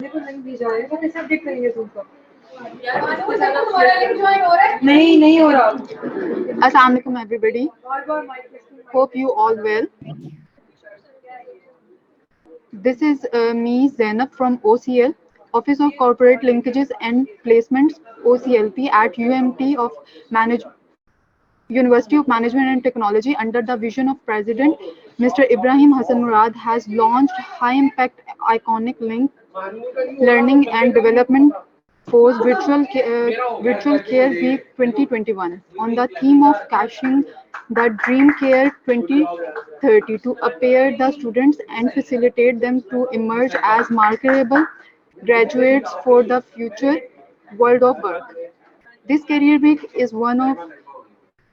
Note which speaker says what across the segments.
Speaker 1: नहीं हो रहा। Assalamu alaikum everybody. Hope you all well. This is me Zainab from OCL, Office of Corporate Linkages and Placements, OCLP at UMT of Manage University of Management and Technology under the vision of President Mr. Ibrahim Hassan Murad has launched high impact iconic link learning and development force virtual care week 2021 on the theme of cashing the dream care 2030 to prepare the students and facilitate them to emerge as marketable graduates for the future world of work. This career week is one of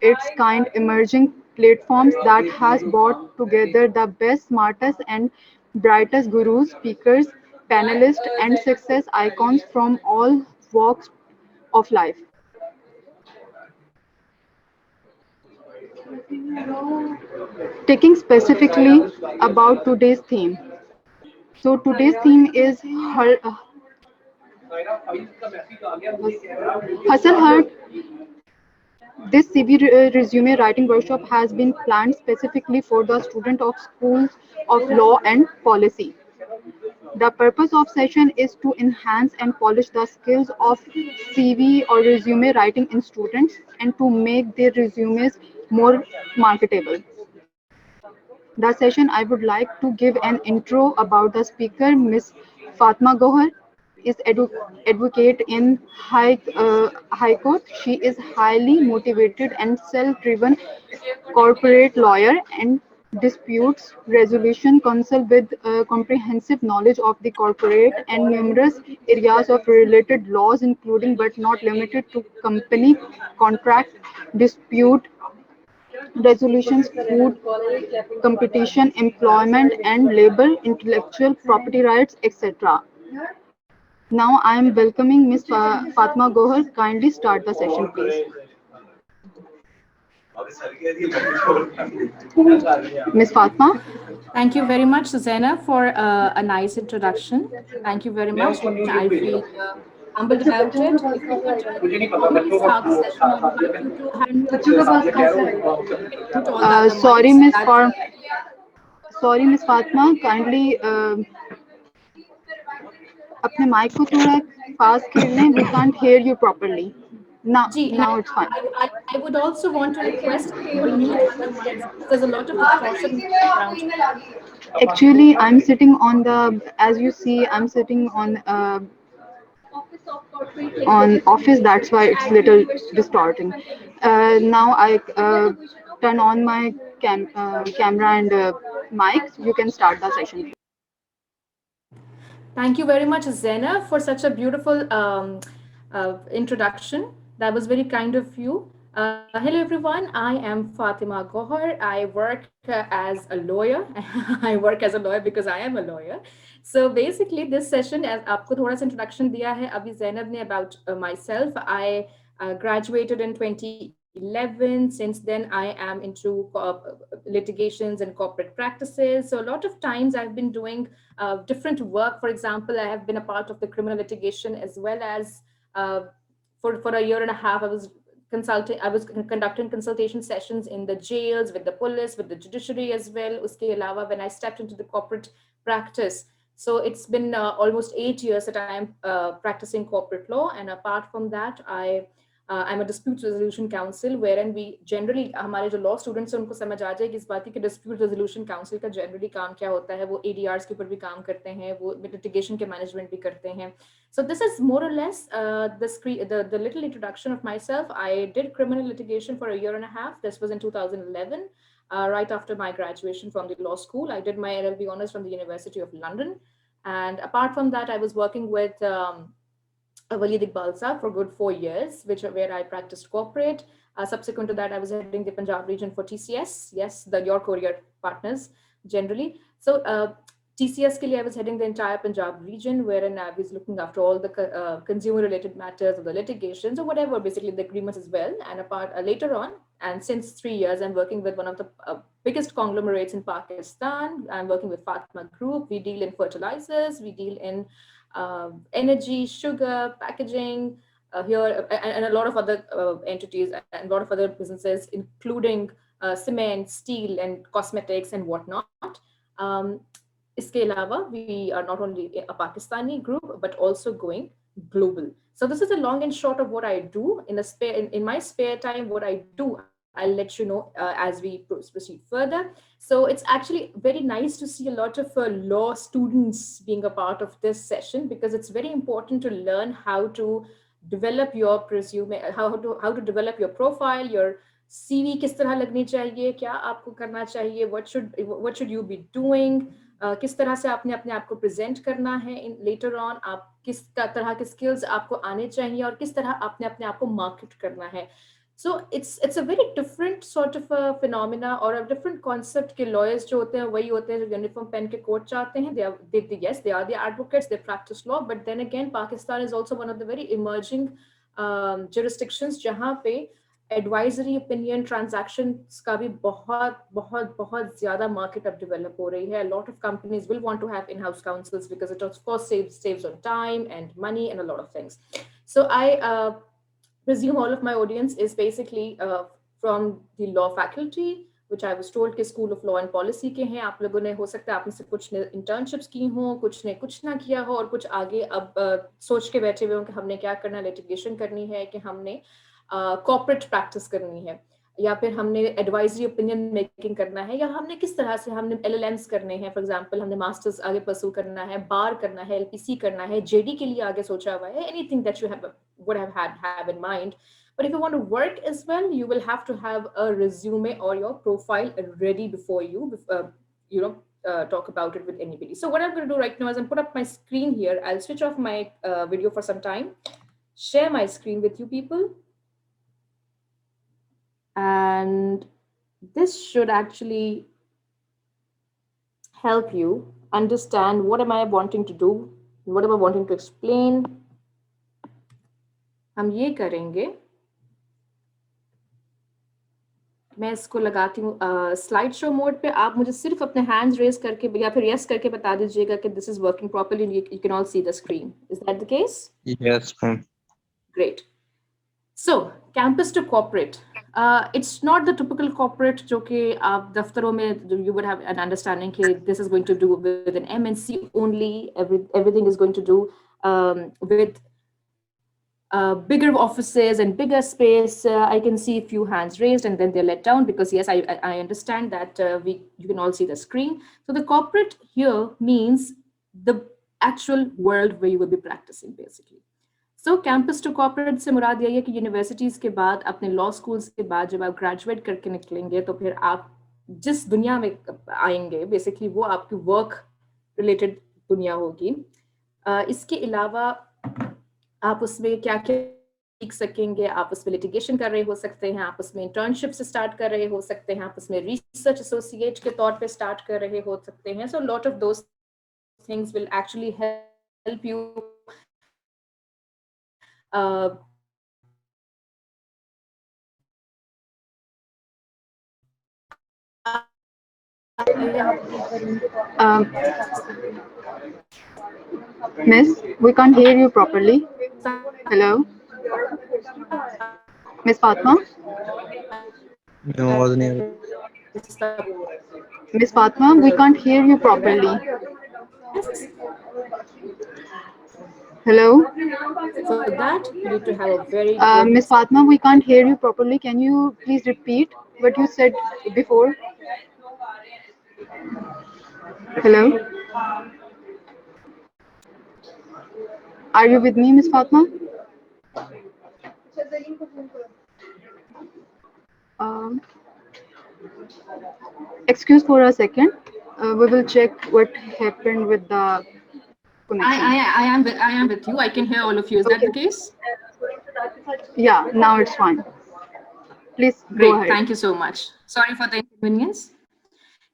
Speaker 1: its kind emerging platforms that has brought together the best, smartest, and brightest gurus, speakers, panelists, and success icons from all walks of life. Taking specifically about today's theme. So today's theme is hustle hard. This CV resume writing workshop has been planned specifically for the student of schools of law and policy. The purpose of session is to enhance and polish the skills of CV or resume writing in students and to make their resumes more marketable. The session I would like to give an intro about the speaker, Miss Fatma Gohar is advocate in High Court. She is highly motivated and self-driven corporate lawyer and disputes resolution counsel with comprehensive knowledge of the corporate and numerous areas of related laws including but not limited to company contract dispute resolutions, food competition, employment and labor, intellectual property rights, etc. Now I am welcoming Ms. Fatma Gohar. Kindly start the session, please. Ms. Fatma.
Speaker 2: Thank you very much, Susanna, for a nice introduction. Thank you very much. I feel humbled about it. If you could just formally start the session, I would like you to hand me over the speaker to mute all the other
Speaker 1: Sorry,
Speaker 2: mics.
Speaker 1: Sorry, Miss Fatma. Kindly अपने mic को थोड़ा पास कर लें. We can't hear you properly.
Speaker 2: Gee, and
Speaker 1: Now it's fine.
Speaker 2: I would also want to request you to mute other mics because there's a lot of distortion in the background.
Speaker 1: Actually, I'm sitting on the, as you see, I'm sitting on office. That's why it's little distorting. Now I turn on my camera and mics. You can start the session.
Speaker 2: Thank you very much, Zena, for such a beautiful introduction. That was very kind of you. Hello, everyone. I am Fatima Gohar. I work as a lawyer. I work as a lawyer because I am a lawyer. So basically, this session, as आपको थोड़ा सा introduction दिया है अभी ज़ैनब ने about myself. I graduated in 2011. Since then, I am into litigations and corporate practices. So a lot of times I've been doing different work. For example, I have been a part of the criminal litigation as well as for a year and a half, I was conducting consultation sessions in the jails, with the police, with the judiciary as well. Uske alawa, when I stepped into the corporate practice, so it's been almost 8 years that I am practicing corporate law. And apart from that, I'm a dispute resolution counsel, wherein we generally हमारे जो law students हैं उनको समझ आ जाए कि इस बात की dispute resolution counsel का generally काम क्या होता है. वो ADRs के ऊपर भी काम करते हैं, वो litigation के management भी करते हैं. So this is more or less the little introduction of myself. I did criminal litigation for a year and a half. This was in 2011. Right after my graduation from the law school, I did my LLB honors from the University of London. And apart from that, I was working with Walid Iqbal Sahab for good 4 years, where I practiced corporate. Subsequent to that, I was heading the Punjab region for TCS. Yes, your courier partners generally. So TCS ke liye, I was heading the entire Punjab region, wherein I was looking after all the consumer-related matters of the litigations or whatever, basically the agreements as well. And later on, and since 3 years, I'm working with one of the biggest conglomerates in Pakistan. I'm working with Fatma Group. We deal in fertilizers. We deal in energy, sugar, packaging, here and a lot of other entities and a lot of other businesses, including cement, steel, and cosmetics and whatnot. Um, इसके अलावा we are not only a Pakistani group but also going global. So this is a long and short of what I do in the in my spare time. What I do, I'll let you know as we proceed further. So it's actually very nice to see a lot of law students being a part of this session, because it's very important to learn how to develop your resume, how to develop your profile, your CV किस तरह लगनी चाहिए, क्या आपको करना चाहिए, what should you be doing, किस तरह से आपने अपने आप को प्रेजेंट करना है इन लेटर ऑन, आप किस तरह के स्किल्स आपको आने चाहिए और किस तरह आपने अपने आप को मार्केट करना है. So it's a very different sort of a phenomena or a different concept के lawyers जो होते हैं वही होते हैं जो यूनिफॉर्म पहन के कोर्ट चाहते हैं. Yes, they are the advocates, they practice law, but then again Pakistan is also one of the very emerging jurisdictions जहाँ पे एडवाइजरी ओपिनियन ट्रांजैक्शंस का भी बहुत बहुत बहुत ज्यादा मार्केट अब डेवलप हो रही है. Lot of companies will want to have in house counsels because it of course saves on time and money and a lot of things. So I presume all of my audience is basically from the law faculty, which I was told कि school of law and policy के हैं. आप लोगों ने हो सकता है आप में से कुछ ने इंटर्नशिप्स की हो, कुछ ने कुछ ना किया हो और कुछ आगे अब सोच के बैठे हुए हो कि हमने क्या करना, लिटिगेशन करनी है कि हमने कॉर्पोरेट प्रैक्टिस करनी है, या फिर हमने एडवाइजरी ओपिनियन मेकिंग करना है, या हमने किस तरह से हमने LLMs करने हैं. फॉर एग्जांपल हमने मास्टर्स आगे परस्यू करना है, बार करना है, LPC करना है, JD के लिए आगे सोचा हुआ है. Anything that you have would have in mind. But if you want to work as well, you will have to have a resume or your profile ready before you talk about it with anybody. So what I'm going to do right now is I'm put up my screen here. I'll switch off my video for some time, share my screen with you people, and this should actually help you understand what am I wanting to do, what am I wanting to explain. हम ये करेंगे, मैं इसको लगाती हूँ slide show mode पे. आप मुझे सिर्फ अपने हैंड्स रेज करके या फिर यस करके बता दीजिएगा कि this is working properly, you can all see the screen. Is that the case?
Speaker 3: Yes, ma'am.
Speaker 2: Great. So campus to corporate, it's not the typical corporate जो कि आप दफ्तरों में you would have an understanding कि this is going to do with an MNC only, everything is going to do with bigger offices and bigger space. I can see a few hands raised and then they're let down because yes, I understand that you can all see the screen. So the corporate here means the actual world where you will be practicing basically. So campus to corporate से मुराद यही है कि universities के बाद अपने law schools के बाद जब आप ग्रेजुएट करके निकलेंगे तो फिर आप जिस दुनिया में आएंगे बेसिकली वो आपकी वर्क रिलेटेड दुनिया होगी. इसके अलावा आप उसमें क्या क्या सीख सकेंगे, आप उसमें लिटिगेशन कर रहे हो सकते हैं, आप उसमें इंटर्नशिप से स्टार्ट कर रहे हो सकते हैं, आप उसमें रिसर्च एसोसिएट के तौर पे स्टार्ट कर रहे हो सकते हैं. सो lot of those things will actually help you
Speaker 1: Miss, we can't hear you properly. Hello, Miss Fatma.
Speaker 3: No, आवाज नहीं आ रही.
Speaker 1: Miss Fatma, we can't hear you properly. Hello,
Speaker 2: For that, you need to have a very
Speaker 1: Miss Fatma, we can't hear you properly. Can you please repeat what you said before? Hello, are you with me, Miss Fatma? Um, excuse for a second. We will check what happened with the connection.
Speaker 2: I am with you. I can hear all of you. Is that the case?
Speaker 1: Yeah, now it's fine. Please go
Speaker 2: Great.
Speaker 1: ahead.
Speaker 2: Thank you so much. Sorry for the inconvenience.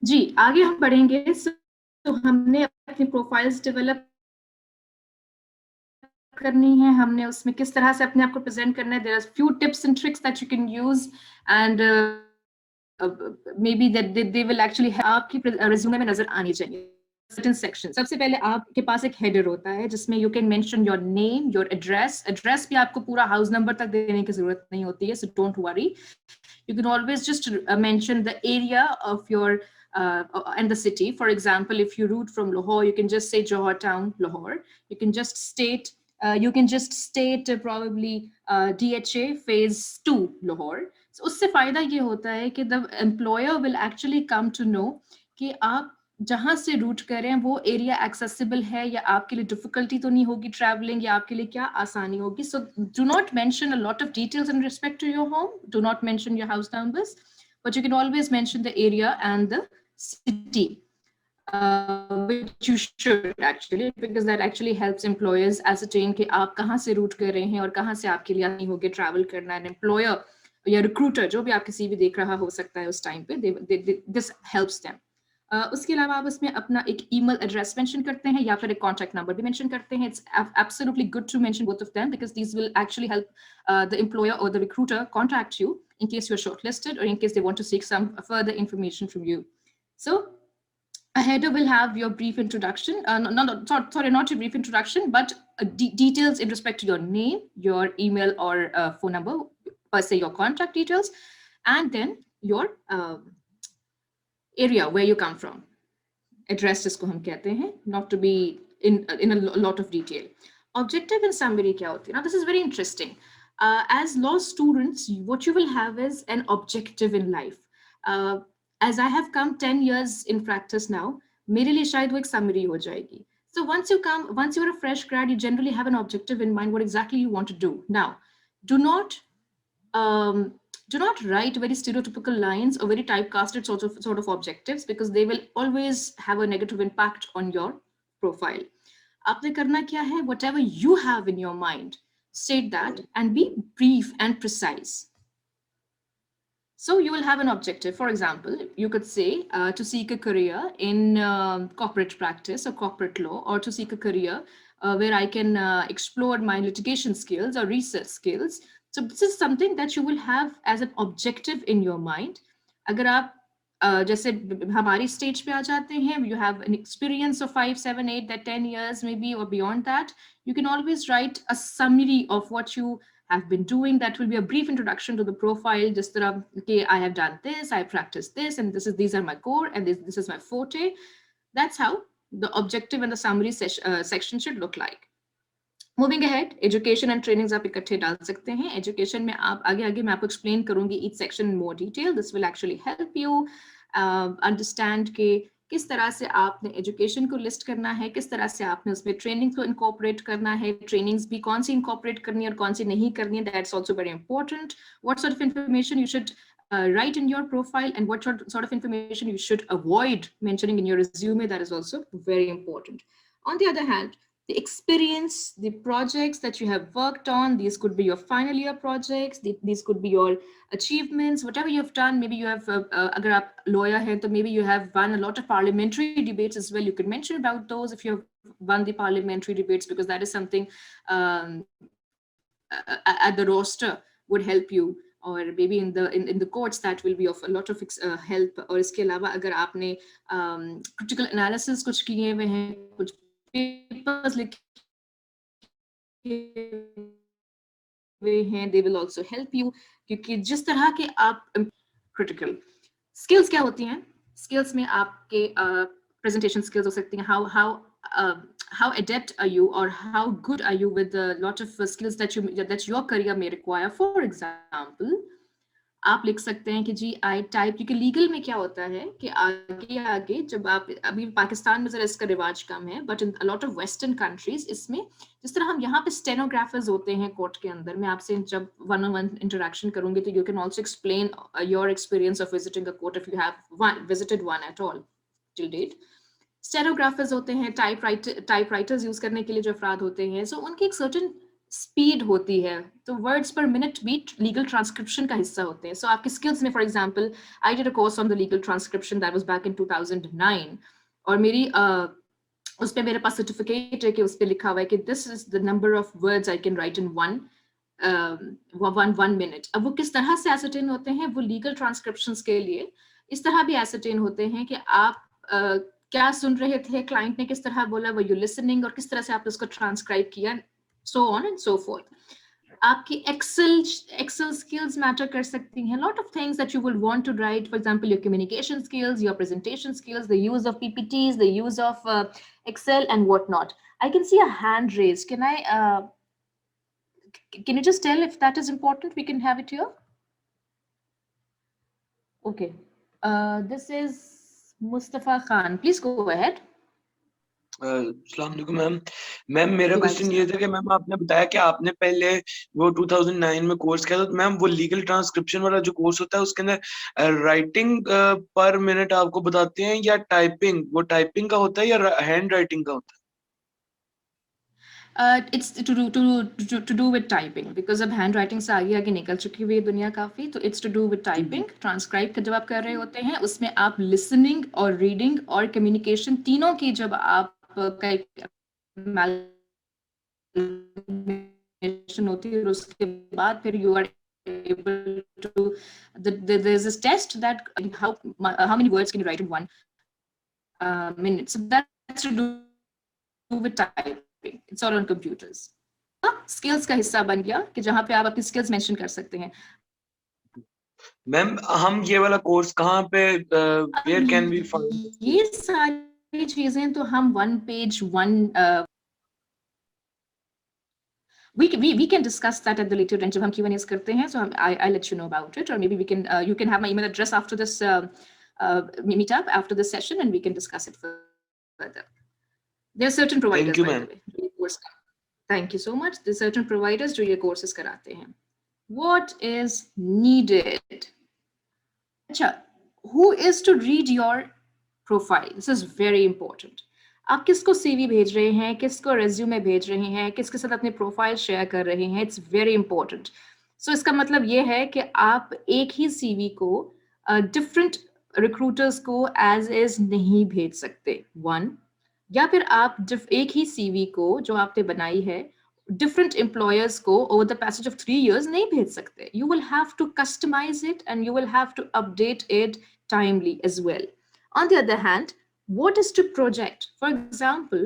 Speaker 2: जी आगे हम बढ़ेंगे. तो हमने अपनी profiles develop करनी है, हमने उसमें किस तरह से अपने आप को प्रेजेंट करना है. There are few tips and tricks that you can use and maybe that they will actually आपकी रिज्यूमे में नजर आनी चाहिए. certain section. सबसे पहले आपके पास एक header होता है जिसमें you can mention your name, your address. Address भी आपको पूरा house number तक देने की जरूरत नहीं होती है, so don't worry. You can always just mention the area of your and the city. For example, if you route from Lahore, you can just say Johor town, Lahore. You can just state probably DHA phase 2 Lahore. So उससे फायदा ये होता है कि the employer will actually come to know कि आप जहां से रूट कर रहे हैं वो एरिया एक्सेसिबल है या आपके लिए डिफिकल्टी तो नहीं होगी ट्रैवलिंग या आपके लिए क्या आसानी होगी. So do not mention a lot of details in respect to your home, do not mention your house numbers, but you can always mention the area and the city, which you should actually, because that actually helps employers ascertain कि आप कहाँ से root कर रहे हैं और कहाँ से आपके लिए आसानी होगी ट्रैवल करना. एंड एम्प्लॉयर या रिक्रूटर जो भी आपके सीवी देख रहा हो सकता है उस टाइम पे, दिस हेल्प्स देम. उसके अलावा आप उसमें अपना एक ईमेल एड्रेस मेंशन करते हैं या फिर एक कॉन्टैक्ट नंबर भी मेंशन करते हैं. It's absolutely good to mention both of them because these will actually help the employer और the recruiter contact you in case you're shortlisted or in case they want to seek some further information from you. So a header will have your brief introduction, not your brief introduction, but details in respect to your name, your email or phone number, per se your contact details, and then your area where you come from. Address जिसको हम कहते हैं, not to be in a lot of detail. Objective and summary क्या होती है? Now this is very interesting. As law students, what you will have is an objective in life. As I have come 10 years in practice now, मेरे लिए शायद वो एक summary हो जाएगी. So once you're a fresh grad, you generally have an objective in mind what exactly you want to do. Now, do not write very stereotypical lines or very typecasted sort of objectives because they will always have a negative impact on your profile. आपने करना क्या है? Whatever you have in your mind, state that and be brief and precise. So you will have an objective. For example, you could say to seek a career in corporate practice or corporate law, or to seek a career where I can explore my litigation skills or research skills. So this is something that you will have as an objective in your mind. अगर आप जैसे हमारी stage पे आ जाते हैं, you have an experience of 5, 7, 8, that 10 years maybe or beyond that, you can always write a summary of what you have been doing. That will be a brief introduction to the profile. Just that, okay, I have done this, I practiced this, and these are my core, and this is my forte. That's how the objective and the summary section should look like. Moving ahead, education and trainings आप इकट्ठे डाल सकते हैं. Education में आप आगे मैं आपको explain करूंगी each section in more detail. This will actually help you understand कि किस तरह से आपने एजुकेशन को लिस्ट करना है, किस तरह से आपने उसमें ट्रेनिंग को इनकॉर्पोरेट करना है, ट्रेनिंग्स भी कौन सी इनकॉर्पोरेट करनी है और कौन सी नहीं करनी है. That's also very important. What sort of information you should write in your profile and what sort of information you should avoid mentioning in your resume. That is also very important. On the other hand, the experience, the projects that you have worked on, these could be your final year projects, these could be your achievements, whatever you have done. Maybe you have, agar aap lawyer hai, to maybe you have won a lot of parliamentary debates as well. You could mention about those if you have won the parliamentary debates, because that is something at the roster would help you, or maybe in the courts that will be of a lot of help. और इसके अलावा अगर आपने critical analysis कुछ किए हुए हैं, कुछ papers लिखे हुए हैं, they will also help you. क्योंकि जिस तरह के आप critical skills क्या होती हैं, skills में आपके presentation skills हो सकती हैं, how adept are you or how good are you with a lot of skills that your career may require. For example, आप लिख सकते हैं कि जी आई टाइप, क्योंकि लीगल में क्या होता है कि आगे जब आप, अभी पाकिस्तान में जरा इसका रिवाज कम है, but in a lot of western countries इसमें जिस तरह हम यहाँ पे स्टेनोग्राफर्स होते हैं कोर्ट के अंदर, मैं आपसे जब 1-on-1 इंटरेक्शन करूंगी तो you can also explain your experience of visiting a court if you have visited one at all till date. Stenographers होते हैं, टाइपराइटर्स यूज करने के लिए जो अफराद होते हैं, सो उनकी एक सर्टेन स्पीड होती है, तो वर्ड्स पर मिनट भी लीगल ट्रांसक्रिप्शन का हिस्सा होते हैं. सो आपके स्किल्स में, for example, I did a course on the legal transcription, that was back in 2009, और मेरी उस पे मेरे पास सर्टिफिकेट है कि उस पे लिखा हुआ है कि this is the number of words I can write in one minute. अब वो किस तरह से एसर्टेन होते हैं, वो लीगल ट्रांसक्रिप्शंस के लिए इस तरह भी एसर्टेन होते हैं कि आप क्या सुन रहे थे, क्लाइंट ने किस तरह बोला, वर यू लिसनिंग, और किस तरह से आपने उसको ट्रांसक्राइब किया, so on and so fourth. आपकी एक्सेल skills मैटर कर सकती हैं. Lot of things that you will want to write, for example your communication skills, your presentation skills, the use of PPTs, the use of Excel and whatnot. I can see a hand raised. Can you just tell if that is important? We can have it here. Okay. This is Mustafa Khan. Please go ahead.
Speaker 3: अस्सलाम वालेकुम ma'am. Ma'am मेरा
Speaker 2: जी,
Speaker 3: question ये था कि ma'am आपने बताया कि आपने पहले वो 2009 में कोर्स किया था, तो मैम वो लीगल ट्रांसक्रिप्शन वाला जो कोर्स होता है उसके अंदर राइटिंग पर मिनट आपको बताते हैं या टाइपिंग, वो टाइपिंग का होता है या हैंड राइटिंग का होता है?
Speaker 2: It's to do with typing, because अब हैंड राइटिंग से आगे आगे निकल चुकी हुई है दुनिया काफी. तो it's to do with typing. Transcribe का जब आप कर रहे होते हैं उसमें आप लिसनिंग और रीडिंग और कम्युनिकेशन तीनों की जब आप होती है, उसके बाद फिर you are able to there's this test that how many words can you write in 1 minute. So that's to do with typing. It's all on computers. Skills का हिस्सा बन गया कि जहां पे आप अपनी स्किल्स मेंशन कर सकते हैं.
Speaker 3: मैम हम ये वाला कोर्स कहाँ पे वेयर कैन वी फाइंड?
Speaker 2: ये सारी चीजें तो हम one page one we can discuss that at the later end जब हम Q&As करते हैं. So I'll let you know about it, or maybe we can you can have my email address after this meetup, after this session, and we can discuss it further. There are certain providers.
Speaker 3: Thank you, ma'am.
Speaker 2: Thank you so much. There are certain providers जो ये courses कराते हैं. What is needed? अच्छा, who is to read your profile? This is very important. आप किसको CV भेज रहे हैं, किसको resume भेज रहे हैं, किसके साथ अपने प्रोफाइल शेयर कर रहे हैं. It's very important. So इसका मतलब ये है कि आप एक ही CV को different recruiters को as is नहीं भेज सकते. One, या फिर आप एक ही CV को जो आपने बनाई है different employers को over the passage of 3 years नहीं भेज सकते. You will have to customize it and you will have to update it timely as well. On the other hand, what is to project? For example,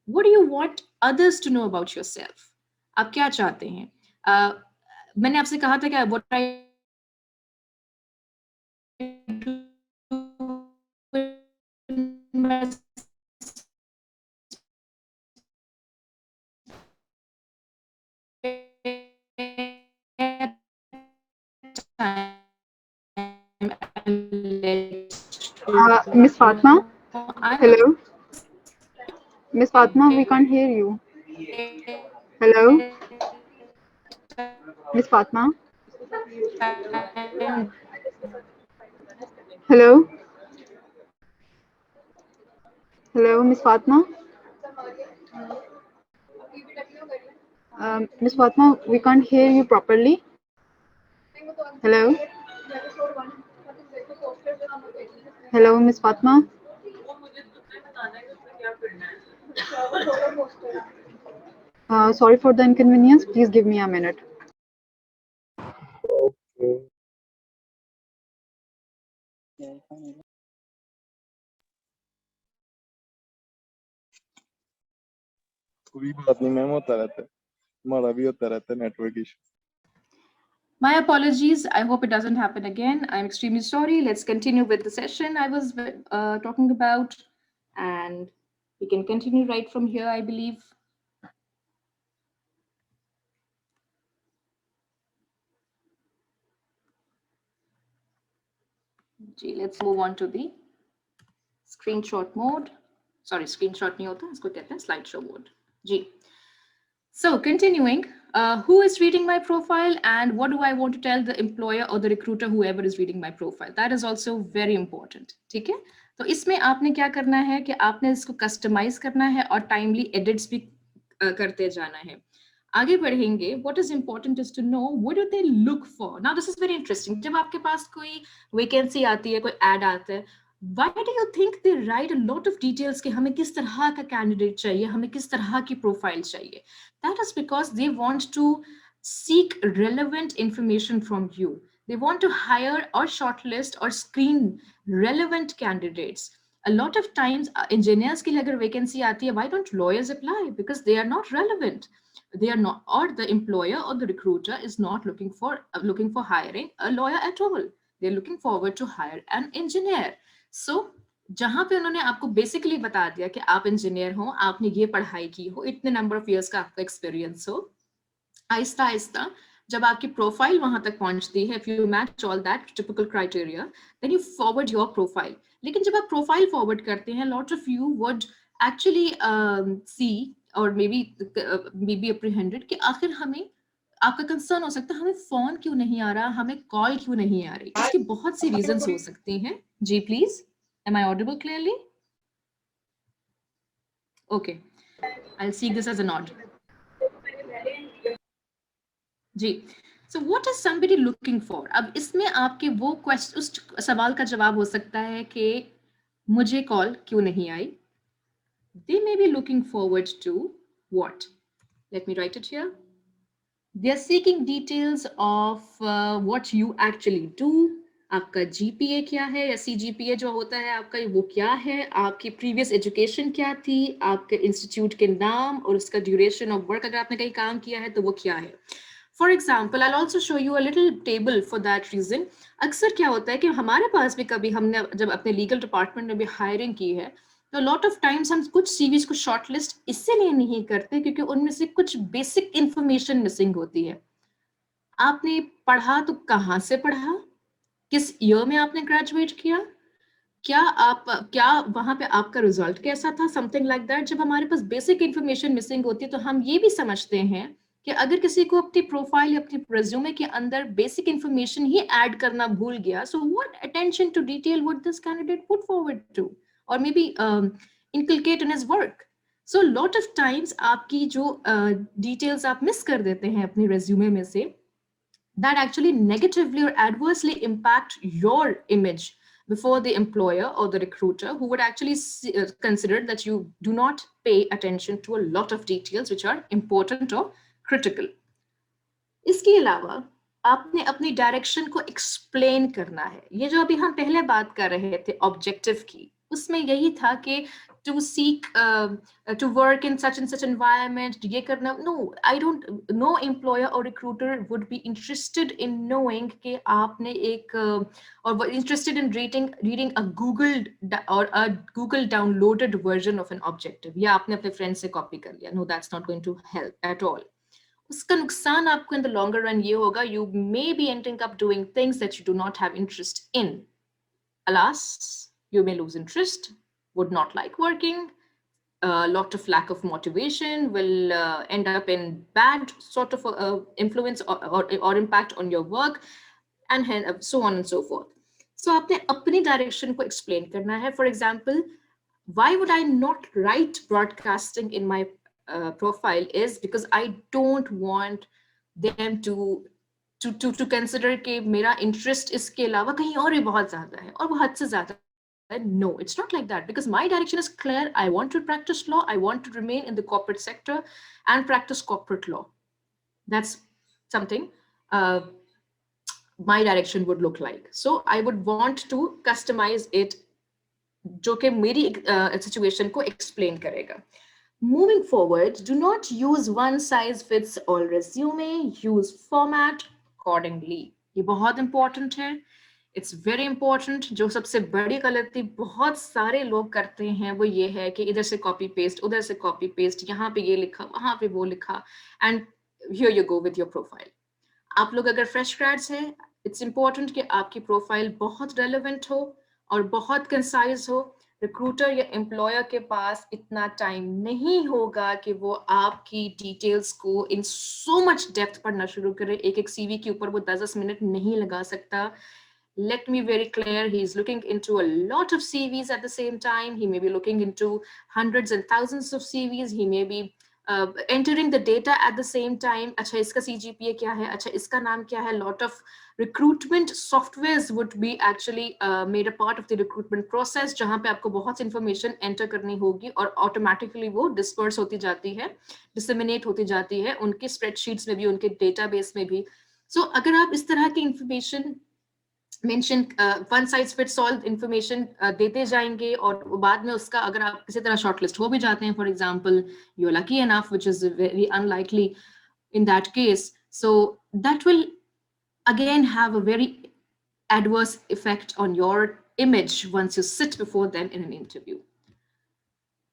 Speaker 2: what do you want others to know about yourself? आप क्या चाहते हैं? मैंने आपसे कहा था कि what I
Speaker 1: Miss Fatma? Hello? Miss Fatma, we can't hear you. Hello? Miss Fatma? Hello? Hello, Miss Fatma? Miss Fatma, we can't hear you properly. Hello? Hello, Miss Fatma? Sorry for the inconvenience. Please give me a minute.
Speaker 4: कोई बात नहीं ma'am, होता रहता है, हमारा भी होता रहता है network issue.
Speaker 2: My apologies. I hope it doesn't happen again. I'm extremely sorry. Let's continue with the session I was talking about, and we can continue right from here, I believe. Let's move on to the screenshot mode. Sorry, screenshot नहीं होता, इसको कहते हैं slideshow mode. Ji. So continuing, who is reading my profile and what do I want to tell the employer or the recruiter, whoever is reading my profile? That is also very important. ठीक है? तो इसमें आपने क्या करना है कि आपने इसको कस्टमाइज करना है और टाइमली एडिट्स भी करते जाना है. आगे बढ़ेंगे. What is important is to know what do they look for. Now this is very interesting. जब आपके पास कोई वैकेंसी आती है, कोई एड आता है, why do you think they write a lot of details कि हमें किस तरह का कैंडिडेट चाहिए, हमें किस तरह की प्रोफाइल चाहिए? That is because they want to seek relevant information from you. They want to hire or shortlist or screen relevant candidates. A lot of times engineers के लिए अगर vacancy आती है, why don't lawyers apply? Because they are not relevant. They are not, or the employer or the recruiter is not looking for hiring a lawyer at all. They're looking forward to hire an engineer. So जहां पे उन्होंने आपको basically बता दिया कि आप engineer हो, आपने ये पढ़ाई की हो, इतने नंबर ऑफ इयर्स का आपका एक्सपीरियंस हो, आहिस्ता आहिस्ता जब आपकी प्रोफाइल वहां तक पहुंचती है, if you match all that typical criteria, then you forward your profile. लेकिन जब आप प्रोफाइल फॉरवर्ड करते हैं, lot of you would actually see or maybe apprehended कि आखिर हमें, आपका कंसर्न हो सकता है हमें फोन क्यों नहीं आ रहा, हमें कॉल क्यों नहीं आ रही. इसकी बहुत सी रीजंस हो सकती हैं. जी please, am I audible clearly? Okay, I'll see this as a nod. जी. So what is somebody looking for? अब इसमें आपके वो क्वेश्चन, उस सवाल का जवाब हो सकता है कि मुझे कॉल क्यों नहीं आई. They may be looking forward to what? Let me write it here. They are seeking details of what you actually do. आपका GPA क्या है या CGPA जो होता है आपका, वो क्या है, आपकी प्रीवियस एजुकेशन क्या थी, आपके इंस्टीट्यूट के नाम और उसका ड्यूरेशन ऑफ वर्क, अगर आपने कहीं काम किया है तो वो क्या है. For example, I also show you a little table for that reason. अक्सर क्या होता है कि हमारे पास भी कभी हमने जब अपने लीगल डिपार्टमेंट में भी हायरिंग की है, तो लॉट ऑफ टाइम्स हम कुछ सीवीज को शॉर्टलिस्ट इसलिए नहीं करते क्योंकि उनमें से कुछ बेसिक इंफॉर्मेशन मिसिंग होती है. आपने पढ़ा तो कहाँ से पढ़ा, किस ईयर में आपने ग्रेजुएट किया, क्या वहां पे आपका रिजल्ट कैसा था, समथिंग लाइक दैट. जब हमारे पास बेसिक इंफॉर्मेशन मिसिंग होती है तो हम ये भी समझते हैं कि अगर किसी को अपनी प्रोफाइल या अपनी रेज्यूमे के अंदर बेसिक इंफॉर्मेशन ही ऐड करना भूल गया, so what attention to detail would this candidate put forward to और may be inculcate in his work. So lot of times आपकी जो डिटेल्स आप मिस कर देते हैं अपनी रेज्यूमे में से, that actually negatively or adversely impact your image before the employer or the recruiter, who would actually consider that you do not pay attention to a lot of details which are important or critical. इसके अलावा आपने अपनी direction को explain करना है. ये जो अभी हम पहले बात कर रहे थे ऑब्जेक्टिव की, उसमें यही था कि to seek to work in such and such environment, ये करना. No employer or recruiter would be interested in knowing कि आपने एक or interested in reading a Google downloaded version of an objective या आपने अपने फ्रेंड से कॉपी कर लिया. No, that's not going to help at all. उसका नुकसान आपको in the longer run ये होगा, you may be ending up doing things that you do not have interest in. Alas, you may lose interest, would not like working, a lot of lack of motivation will end up in bad sort of influence or impact on your work, and so on and so forth. So आपने अपनी direction को explain करना है. For example, why would I not write broadcasting in my profile is because I don't want them to consider कि मेरा interest इसके अलावा कहीं और भी बहुत ज़्यादा है और वो हद से ज़्यादा. No, it's not like that, because my direction is clear. I want to practice law. I want to remain in the corporate sector and practice corporate law. That's something my direction would look like. So I would want to customize it जो कि मेरी situation को explain करेगा. Moving forward, do not use one size fits all resume. Use format accordingly. ये बहुत important है. It's very important. जो सबसे बड़ी गलती बहुत सारे लोग करते हैं वो ये है कि इधर से कॉपी पेस्ट, उधर से कॉपी पेस्ट, यहाँ पे ये लिखा, वहाँ पे वो लिखा, and here you go with your profile. आप लोग अगर fresh grads हैं, it's important कि आपकी प्रोफाइल बहुत relevant हो और बहुत concise हो. रिक्रूटर या एम्प्लॉयर के पास इतना टाइम नहीं होगा कि वो आपकी डिटेल्स को इन सो मच डेप्थ पढ़ना शुरू करे. एक सीवी के ऊपर वो 10 मिनट नहीं लगा सकता. Let me be very clear, he is looking into a lot of CVs at the same time. He may be looking into hundreds and thousands of CVs. He may be entering the data at the same time. अच्छा इसका CGPA क्या है, अच्छा इसका नाम क्या है. Lot of recruitment softwares would be actually made a part of the recruitment process, जहाँ पे आपको बहुत information enter करनी होगी और automatically वो disperse होती जाती है, disseminate होती जाती है उनके spreadsheets में भी, उनके database में भी. So अगर आप इस तरह की information mention one size fits all information देते जाएंगे, और बाद में उसका अगर आप किसी तरह शॉर्टलिस्ट हो भी जाते हैं, for example you are lucky enough, which is very unlikely in that case, so that will again have a very adverse effect on your image once you sit before them in an interview.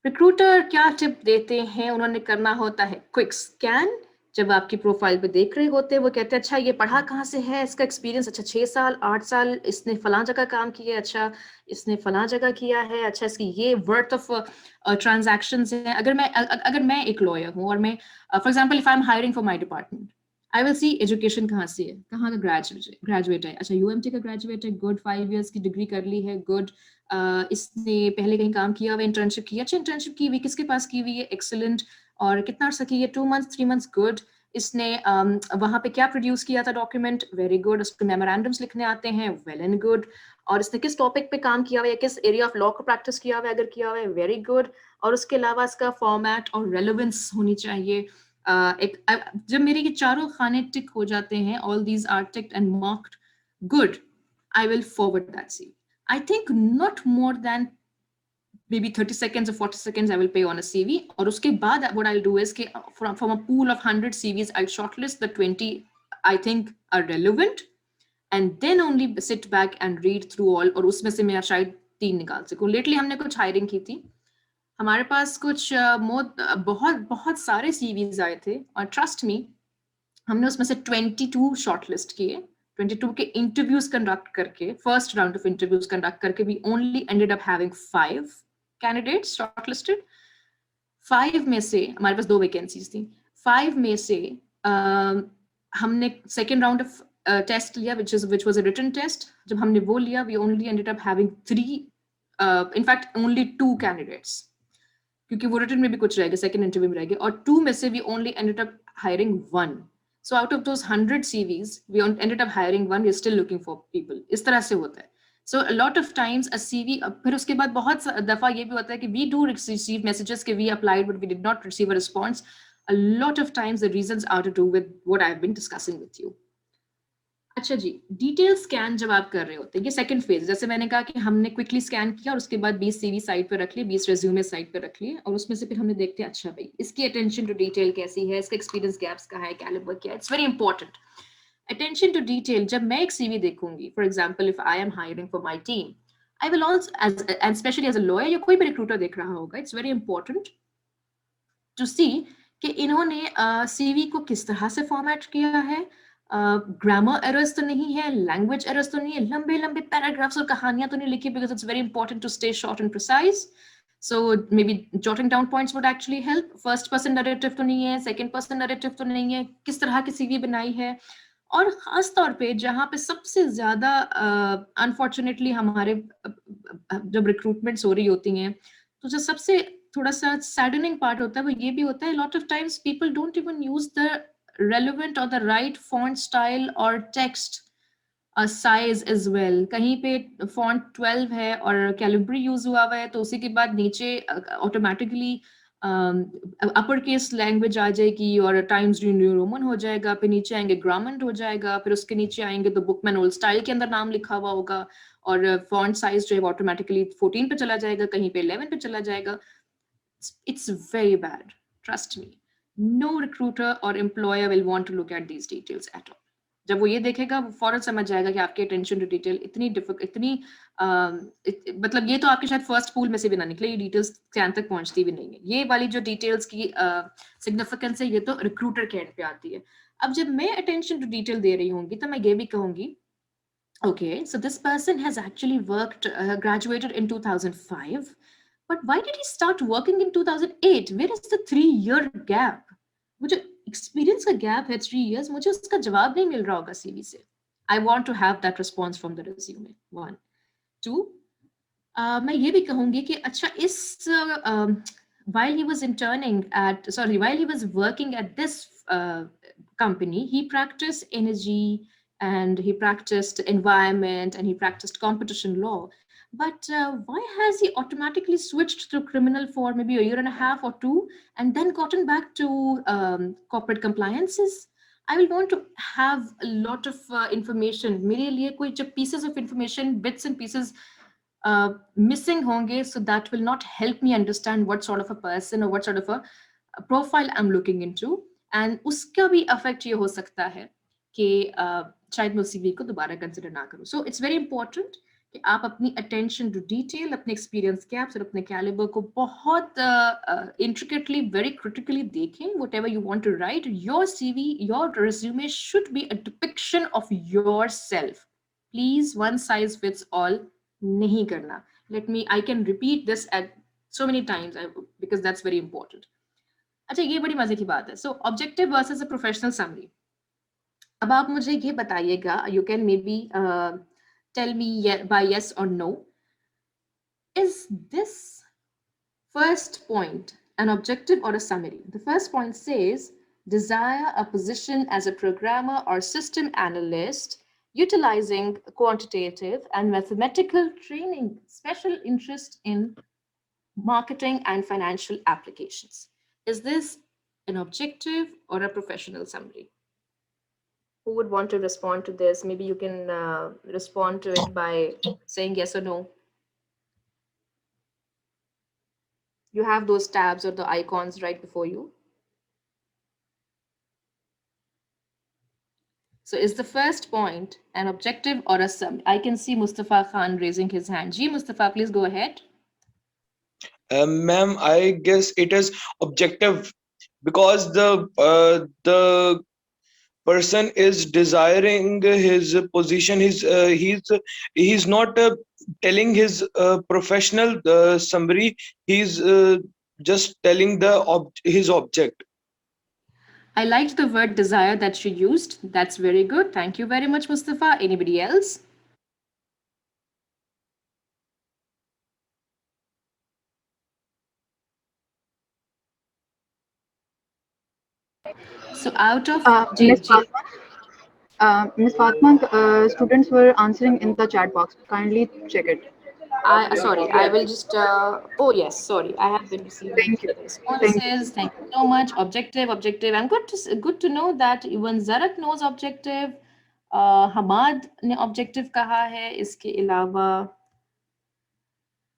Speaker 2: Recruiter क्या tip देते हैं, उन्होंने करना होता है quick scan. जब आपकी profile पे देख रहे होते हैं, वो कहते हैं अच्छा ये पढ़ा कहाँ से है, इसका एक्सपीरियंस अच्छा 6 साल 8 साल इसने फलां जगह काम किया है, अच्छा इसने फलां जगह किया है, अच्छा इसकी ये वर्थ ऑफ ट्रांजैक्शंस है। अगर मैं एक लॉयर हूँ और मैं for example if I am hiring for my department, I will see education कहाँ से है, कहाँ का ग्रेजुएट है, अच्छा यूएमटी का ग्रेजुएट है, गुड 5 इयर्स की डिग्री कर ली है, गुड इसने पहले कहीं काम किया हुआ, इंटर्नशिप की, अच्छा इंटर्नशिप की हुई किसके पास की हुई है, एक्सीलेंट, और कितना अर्सा की है, 2 मंथ्स 3 मंथ्स, गुड, इसने वहां पे क्या प्रोड्यूस किया था डॉक्यूमेंट, वेरी गुड, उसके मेमोरेंडम्स लिखने आते हैं, वेल एंड गुड, और इसने किस टॉपिक पे काम किया हुआ है, किस एरिया ऑफ लॉ को प्रैक्टिस किया हुआ है, अगर किया हुआ है, वेरी गुड, और उसके अलावा इसका फॉर्मेट और रेलेवेंस होनी चाहिए। जब मेरे ये चारों खाने टिक हो जाते हैं, all these are ticked and marked good, I will forward that CV. I think not more than maybe 30 seconds or 40 seconds I will pay on a CV. Or uske baad what I'll do is from a pool of 100 CVs, I'll shortlist the 20 I think are relevant, and then only sit back and read through all. और उसमें से मैं शायद 3 निकाल सकूं। Lately हमने कुछ hiring की थी, हमारे पास कुछ बहुत बहुत सारे CVs आए थे, और trust me हमने उसमें से 22 शॉर्टलिस्ट किए, 22 के इंटरव्यूज कंडक्ट करके, first round of interviews conduct करके, we only ended up having 5 candidates shortlisted। 5 में से हमारे पास 2 वैकेंसीज थी, 5 में से हमने सेकेंड राउंड ऑफ टेस्ट लिया, which was a written test। जब हमने वो लिया, we only ended up having 3 in fact only 2 candidates, क्योंकि वो रिटन में भी कुछ रह गए, सेकेंड इंटरव्यू में रह गए, और 2 में से we only ended up hiring 1। So out of those 100 CVs, we ended up hiring 1. We're still looking for people. इस तरह से होता है। So a lot of times a CV, फिर उसके बाद बहुत दफा ये भी होता है कि we do receive messages कि we applied but we did not receive a response. A lot of times the reasons are to do with what I've been discussing with you. अच्छा जी, डिटेल स्कैन जब आप कर रहे होते हैं, ये second phase, जैसे मैंने कहा कि हमने क्विकली स्कैन किया और उसके बाद 20 सीवी साइड पे रख लिए, 20 रेज्यूमे साइड पे रख लिए, और उसमें से फिर हमने देखते हैं अच्छा भाई इसकी अटेंशन टू डिटेल कैसी है, इसका एक्सपीरियंस गैप्स कहाँ है, कैलिबर क्या है। It's very important attention to detail. जब मैं एक सीवी देखूंगी, for example if I am hiring for my team, I will also and specially as a lawyer या कोई भी रिक्रूटर देख रहा होगा, it's very important to see कि इन्होंने सीवी को किस तरह से फॉर्मेट किया है, ग्रामर एरर्स तो नहीं है, लैंग्वेज एरर्स तो नहीं है, लंबे लंबे पैराग्राफ्स और कहानियां तो नहीं लिखी, because it's very important to stay short and precise. So maybe jotting down points would actually help. First person narrative तो नहीं है, सेकंड पर्सन नरेटिव तो नहीं है, किस तरह की सीवी बनाई है। और खास तौर पे जहाँ पे सबसे ज्यादा अनफॉर्चुनेटली हमारे जब रिक्रूटमेंट्स हो रही होती हैं, तो जो सबसे थोड़ा सा सैडनिंग पार्ट होता है वो ये भी होता है, lot of times people don't even use the relevant or the right font style or text size as well। कहीं पे font 12 है और Calibri यूज हुआ है, तो उसी के बाद नीचे ऑटोमेटिकली अपर केस लैंग्वेज आ जाएगी और टाइम्स न्यू रोमन हो जाएगा, फिर नीचे आएंगे ग्रामर हो जाएगा, फिर उसके नीचे आएंगे तो बुकमैन ओल्ड स्टाइल के अंदर नाम लिखा हुआ होगा, और फॉन्ट साइज जो है ऑटोमेटिकली 14 पे चला जाएगा, कहीं पे 11 पे चला जाएगा। It's very bad, trust me। No recruiter or employer will want to look at these details at all। जब वो ये देखेगा वो फौरन समझ जाएगा कि आपकी अटेंशन टू डिटेल मतलब ये तो आपके शायद फर्स्ट पूल में से भी ना निकले, ये डिटेल्स स्कैन तक पहुंचती भी नहीं है। ये वाली जो डिटेल्स की सिग्निफिकेंस है, ये तो रिक्रूटर के एंड पे आती है। अब जब मैं अटेंशन टू डिटेल दे रही होंगी तो मैं ये भी कहूंगी, okay, so this person has actually worked, graduated in 2005, but why did he start working in 2008? Where is the 3-year gap? वो जो experience का gap है 3 years, मुझे उसका जवाब नहीं मिल रहा होगा CV से। I want to have that response from the resume। 1, 2, मैं ये भी कहूंगी कि अच्छा इस while he was while he was working at this company, he practiced energy and he practiced environment and he practiced competition law, but why has he automatically switched to criminal for maybe a year and a half or 2 and then gotten back to corporate compliances? I will want to have a lot of information. मेरे लिए कोई जब pieces of information, bits and pieces missing होंगे, so that will not help me understand what sort of a person or what sort of a profile I'm looking into. And उसका भी affect ये हो सकता है कि शायद मैं उस CV को दोबारा consider ना करूँ. So it's very important कि आप अपनी attention to detail, अपने experience gaps और अपने caliber को बहुत intricately, very critically देखें. Whatever you want to write, your CV, your resume should be a depiction of yourself. Please, one size fits all नहीं करना. I can repeat this at so many times because that's very important. अच्छा, ये बड़ी मजे की बात है. So objective versus a professional summary. अब आप मुझे ये बताइएगा, you can maybe tell me by yes or no. Is this first point an objective or a summary? The first point says, desire a position as a programmer or system analyst, utilizing quantitative and mathematical training, special interest in marketing and financial applications. Is this an objective or a professional summary? Who would want to respond to this? Maybe you can respond to it by saying yes or no. You have those tabs or the icons right before you. So is the first point an objective or a summary? I can see Mustafa Khan raising his hand. Ji, Mustafa, please go ahead.
Speaker 3: Ma'am, I guess it is objective because the person is desiring his position. He's not telling his professional summary. He's just telling his object.
Speaker 2: I liked the word desire that you used. That's very good. Thank you very much, Mustafa. Anybody else? So out of
Speaker 1: Ms. Fatma, students were answering in the chat box. Kindly check it.
Speaker 2: Sorry, I will just, oh yes, sorry, I have been receiving
Speaker 1: Thank you.
Speaker 2: responses. Thank you so much. Objective. And good to know that even Zarak knows objective. Hamad ने objective कहा है. इसके अलावा,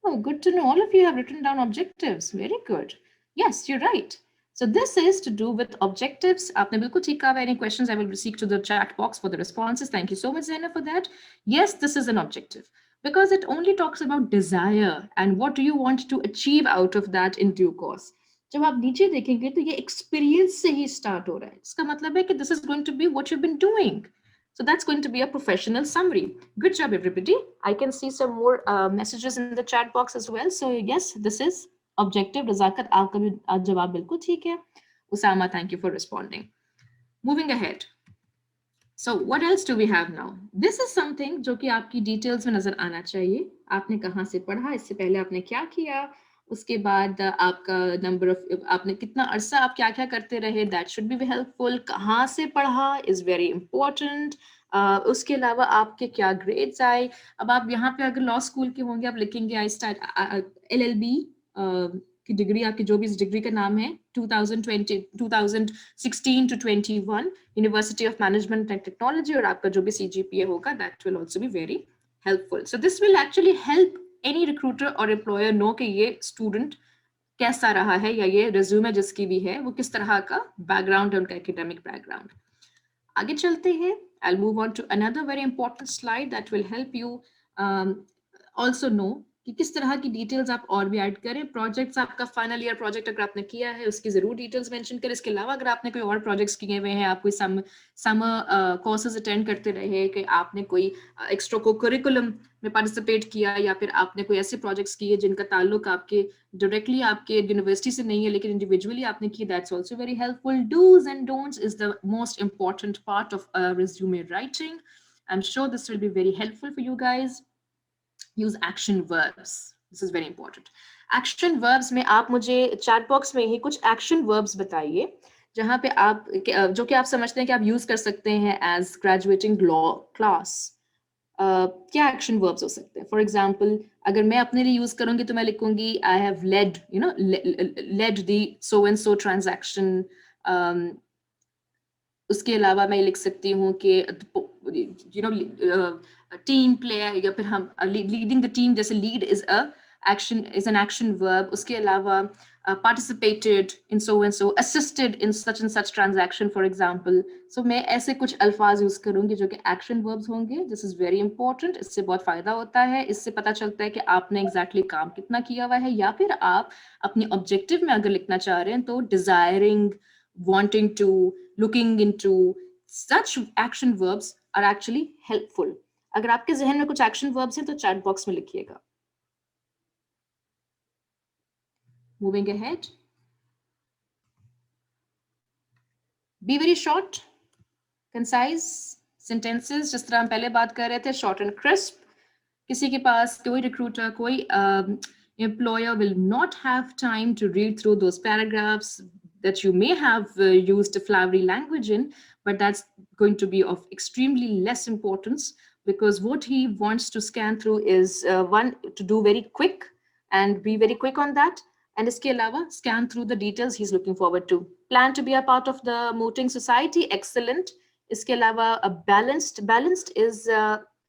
Speaker 2: oh, good to know. All of you have written down objectives. Very good. Yes, you're right. So this is to do with objectives. आपने बिल्कुल ठीक कहा. Any questions, I will receive to the chat box for the responses. Thank you so much, Zaina, for that. Yes, this is an objective because it only talks about desire and what do you want to achieve out of that in due course. जब आप नीचे देखेंगे तो ये experience से ही start हो रहा है. इसका मतलब है कि this is going to be what you've been doing. So that's going to be a professional summary. Good job, everybody. I can see some more messages in the chat box as well. So yes, this is objective. Razakat, aapka bhi jawab bilkul theek hai. Usama, thank you for responding. Moving ahead. So what else do we have now? This is something जो कि आपकी details में नजर आना चाहिए. आपने कहाँ से पढ़ा, इससे पहले आपने क्या किया, उसके बाद आपका number of, आपने कितना अरसा आप क्या क्या करते रहे, that should be helpful. कहाँ से पढ़ा is very important. उसके अलावा आपके क्या grades आए. अब आप यहाँ पे अगर law school के होंगे, आप लिखेंगे I start LLB की डिग्री, आपकी जो भी इस डिग्री का नाम है, 2016 to 21 university of management and technology, और आपका जो भी CGPA होगा, that will also be very helpful. So this will actually help any recruiter or employer know कि ये student कैसा रहा है, या ये resume जिसकी भी है वो किस तरह का background है, उनका academic background. आगे चलते हैं. I'll move on to another very important slide that will help you also know कि किस तरह की डिटेल्स आप और भी ऐड करें. प्रोजेक्ट्स, आपका फाइनल ईयर प्रोजेक्ट अगर आपने किया है उसकी जरूर डिटेल्स मेंशन करें. इसके अलावा अगर आपने कोई और प्रोजेक्ट्स किए हुए हैं, आप कोई समर कोर्सेज अटेंड करते रहे, कि आपने कोई एक्स्ट्रा को करिकुलम में पार्टिसिपेट किया, या फिर आपने कोई ऐसे प्रोजेक्ट्स किए जिनका ताल्लुक आपके डायरेक्टली आपके यूनिवर्सिटी से नहीं है लेकिन इंडिविजुअली आपने की, that's also very helpful. Dos and don'ts is the most important part of resume writing. I'm sure this will be very helpful for you guys. Use action verbs. This is very important. Action verbs में आप मुझे chat box में ही कुछ action verbs बताइए जहाँ पे आप जो कि आप समझते हैं कि आप use कर सकते हैं as graduating law class. क्या action verbs हो सकते हैं? For example, अगर मैं अपने लिए use करूँगी तो मैं लिखूँगी I have led, led the so and so transaction. उसके अलावा मैं लिख सकती हूँ कि टीम प्लेयर, या फिर हम लीडिंग द टीम, जैसे lead is an action verb. उसके अलावा participated in so and so, assisted in such and such transaction for example। so मैं ऐसे कुछ अल्फाज यूज करूंगी जो कि एक्शन वर्ब्स होंगे। दिस इज वेरी इंपॉर्टेंट, इससे बहुत फायदा होता है। इससे पता चलता है कि आपने एग्जैक्टली काम कितना किया हुआ है, या फिर आप अपने ऑब्जेक्टिव में अगर लिखना चाह रहे हैं तो desiring, wanting to, looking into, such action verbs are actually helpful। अगर आपके जहन में कुछ एक्शन वर्ब्स हैं तो चैट बॉक्स में लिखिएगा। Moving ahead, be very short, concise sentences, जिस तरह हम पहले बात कर रहे थे, short and crisp। किसी के पास, कोई recruiter, कोई employer will not have time to read through those paragraphs that you may have used flowery language in, but that's going to be of extremely less importance, because what he wants to scan through is one, to do very quick and be very quick on that, and इसके अलावा scan through the details he's looking forward to। Plan to be a part of the mooting society, excellent। इसके अलावा a balanced is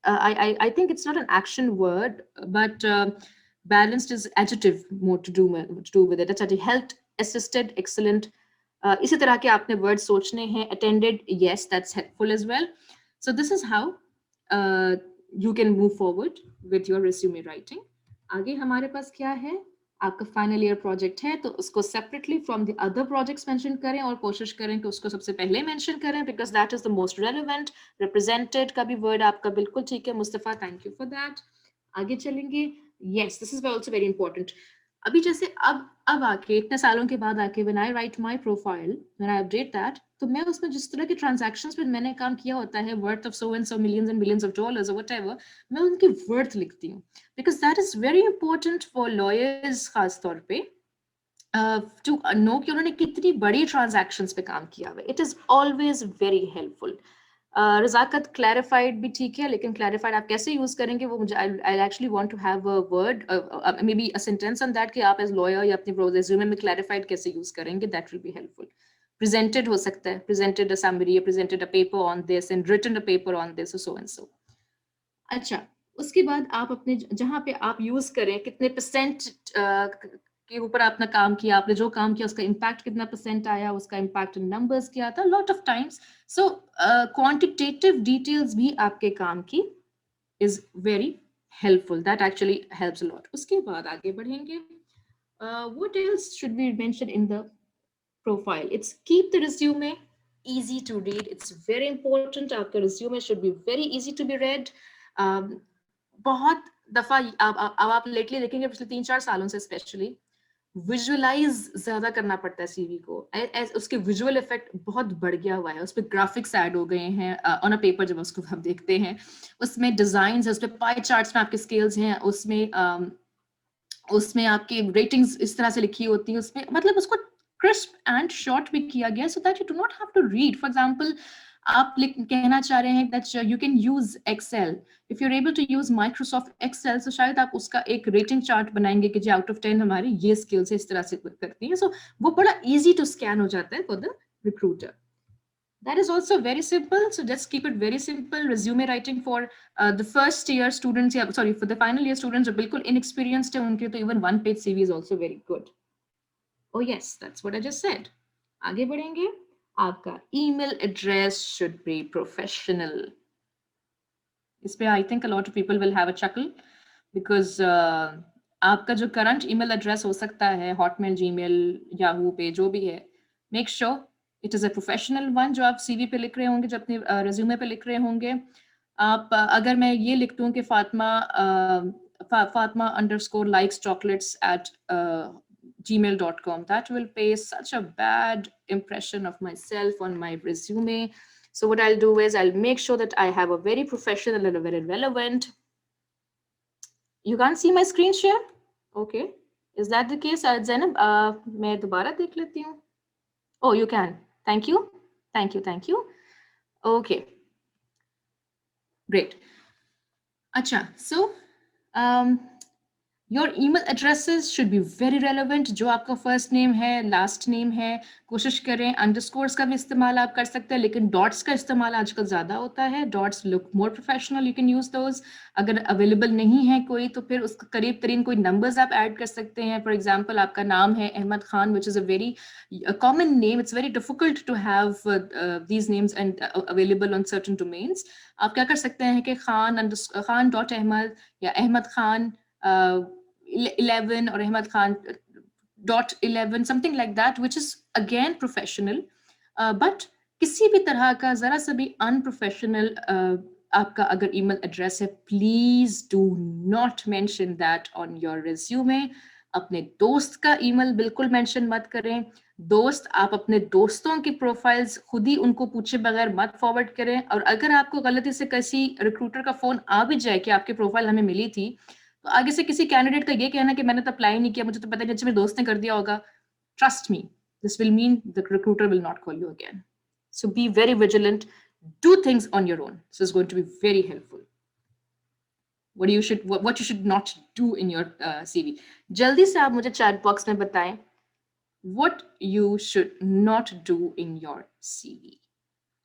Speaker 2: I think it's not an action word, but balanced is adjective more to do with it। अच्छा, helped, assisted, excellent। इसी तरह के आपने word सोचने हैं। attended, yes, that's helpful as well। so this is how you can move forward with your resume writing। आगे हमारे पास क्या है, आपका फाइनल ईयर प्रोजेक्ट है तो उसको separately from the other projects mention करें, और कोशिश करें कि उसको सबसे पहले मेंशन करें, because that is the most relevant. Represented का भी वर्ड आपका बिल्कुल ठीक है Mustafa, thank you for that. आगे चलेंगे। Yes, this is also very important. अभी जैसे अब आके इतने सालों के बाद आके when I right my profile, when I update that, तो मैं उसमें जिस तरह के ट्रांजैक्शंस में मैंने काम किया होता है, worth of so and so millions and billions of dollars और व्हाटएवर, मैं उनकी वर्थ लिखती हूँ, because that is very important for lawyers खास तौर पे टू नो कि उन्होंने कितनी बड़ी ट्रांजैक्शंस पे काम किया हुआ है। It is always very helpful. रजाकत, क्लैरिफाइड भी ठीक है, लेकिन क्लैरिफाइड आप कैसे यूज करेंगे वो मुझे, I actually want to have a word, maybe a sentence on that, कि आप एज लॉयर या अपने रिज्यूमे में क्लैरिफाइड कैसे यूज करेंगे, that will be helpful. Presented हो सकता है, presented a summary, presented a paper on this and written a paper on this, so and so. अच्छा, उसके बाद आप अपने जहाँ पे आप यूज करें कितने परसेंट के ऊपर आपने काम किया, आपने जो काम किया उसका इम्पैक्ट कितना परसेंट आया, उसका इम्पैक्ट इन नंबर्स क्या था, lot of times. So quantitative details भी आपके काम की is very helpful, that actually helps a lot. उसके बाद आगे बढ़ेंगे। What else should be mention in the profile? It's keep the resume easy to read, it's very important। आपका resume should be very easy to be read। बहुत दफा अब आप lately देखेंगे पिछले 3-4 सालों से स्पेशली विजुअलाइज ज्यादा करना पड़ता है सीवी को, उसके विजुअल इफेक्ट बहुत बढ़ गया हुआ है, उस पर ग्राफिक्स ऐड हो गए हैं ऑन अ पेपर जब उसको हम देखते हैं, उसमें डिजाइन है, उसमें पाई चार्ट्स में आपके स्केल्स हैं, उसमें आपके रेटिंग्स इस तरह से लिखी होती है, उसमें मतलब उसको क्रिस्प एंड शॉर्ट भी किया गया so that you do not have to read. For example आप कहना चाह रहे हैं that you can use Excel, if you are able to use Microsoft Excel, तो शायद आप उसका एक रेटिंग चार्ट बनाएंगे कि जी आउट ऑफ 10 हमारी ये स्किल्स इस तरह से करती है, सो वो बड़ा इजी टू स्कैन हो जाता है for the recruiter. That is also very simple. So just keep it very simple. Resume writing for the first year students, yeah, sorry, for the final year students, जो बिल्कुल inexperienced है उनके तो even one page CV is also very good. Oh yes, that's what I just said. आगे बढ़ेंगे। आपका email address should be professional. इस पे I think a lot of people will have a chuckle because आपका जो current email address हो सकता है Hotmail, Gmail, Yahoo पे जो भी है, make sure it is a professional one जो आप सीवी पे लिख रहे होंगे, जो अपने रिज्यूमे पे लिख रहे होंगे। आप अगर मैं ये लिख दूं कि Fatima underscore likes chocolates at gmail.com, that will pay such a bad impression of myself on my resume. So what I'll do is I'll make sure that I have a very professional and a very relevant. You can't see my screen share? Okay. Is that the case? Zainab, मैं दोबारा देख लेती हूँ. Oh, you can. Thank you. Thank you. Thank you. Okay. Great. Acha. So, your email addresses should be very relevant. जो आपका first name है, last name है, कोशिश करें अंडरस्कोर्स का भी इस्तेमाल आप कर सकते हैं, लेकिन डॉट्स का इस्तेमाल आजकल ज़्यादा होता है. Dots look more professional, you can use those. अगर अवेलेबल नहीं है कोई तो फिर उसका करीब तरीन कोई नंबर्स आप ऐड कर सकते हैं. फॉर एग्जाम्पल आपका नाम है Ahmed Khan, which is a very common name. It's very difficult to have these names and available on certain domains. आप क्या कर सकते हैं कि खान डॉट अहमद या Ahmad Khan 11 or Ahmad Khan .11, something like that, which is again professional. But किसी भी तरह का जरा सा भी unprofessional आपका अगर email address है, please do not mention that on your resume. अपने दोस्त का email बिल्कुल mention मत करें. दोस्त, आप अपने दोस्तों की प्रोफाइल्स खुद ही उनको पूछे बगैर मत फॉरवर्ड करें. और अगर आपको गलती से किसी रिक्रूटर का फोन आ भी जाए कि आपकी प्रोफाइल हमें मिली थी, तो आगे से किसी कैंडिडेट का ये कहना कि मैंने तो अप्लाई नहीं किया, मुझे तो पता नहीं, अच्छा मेरे दोस्त ने कर दिया होगा. Trust me, this will mean the recruiter will not call you again. So be very vigilant. Do things on your own. So it's going to be very helpful. what you should not do in your CV. जल्दी से आप मुझे chat box में बताएं what you should not do in your CV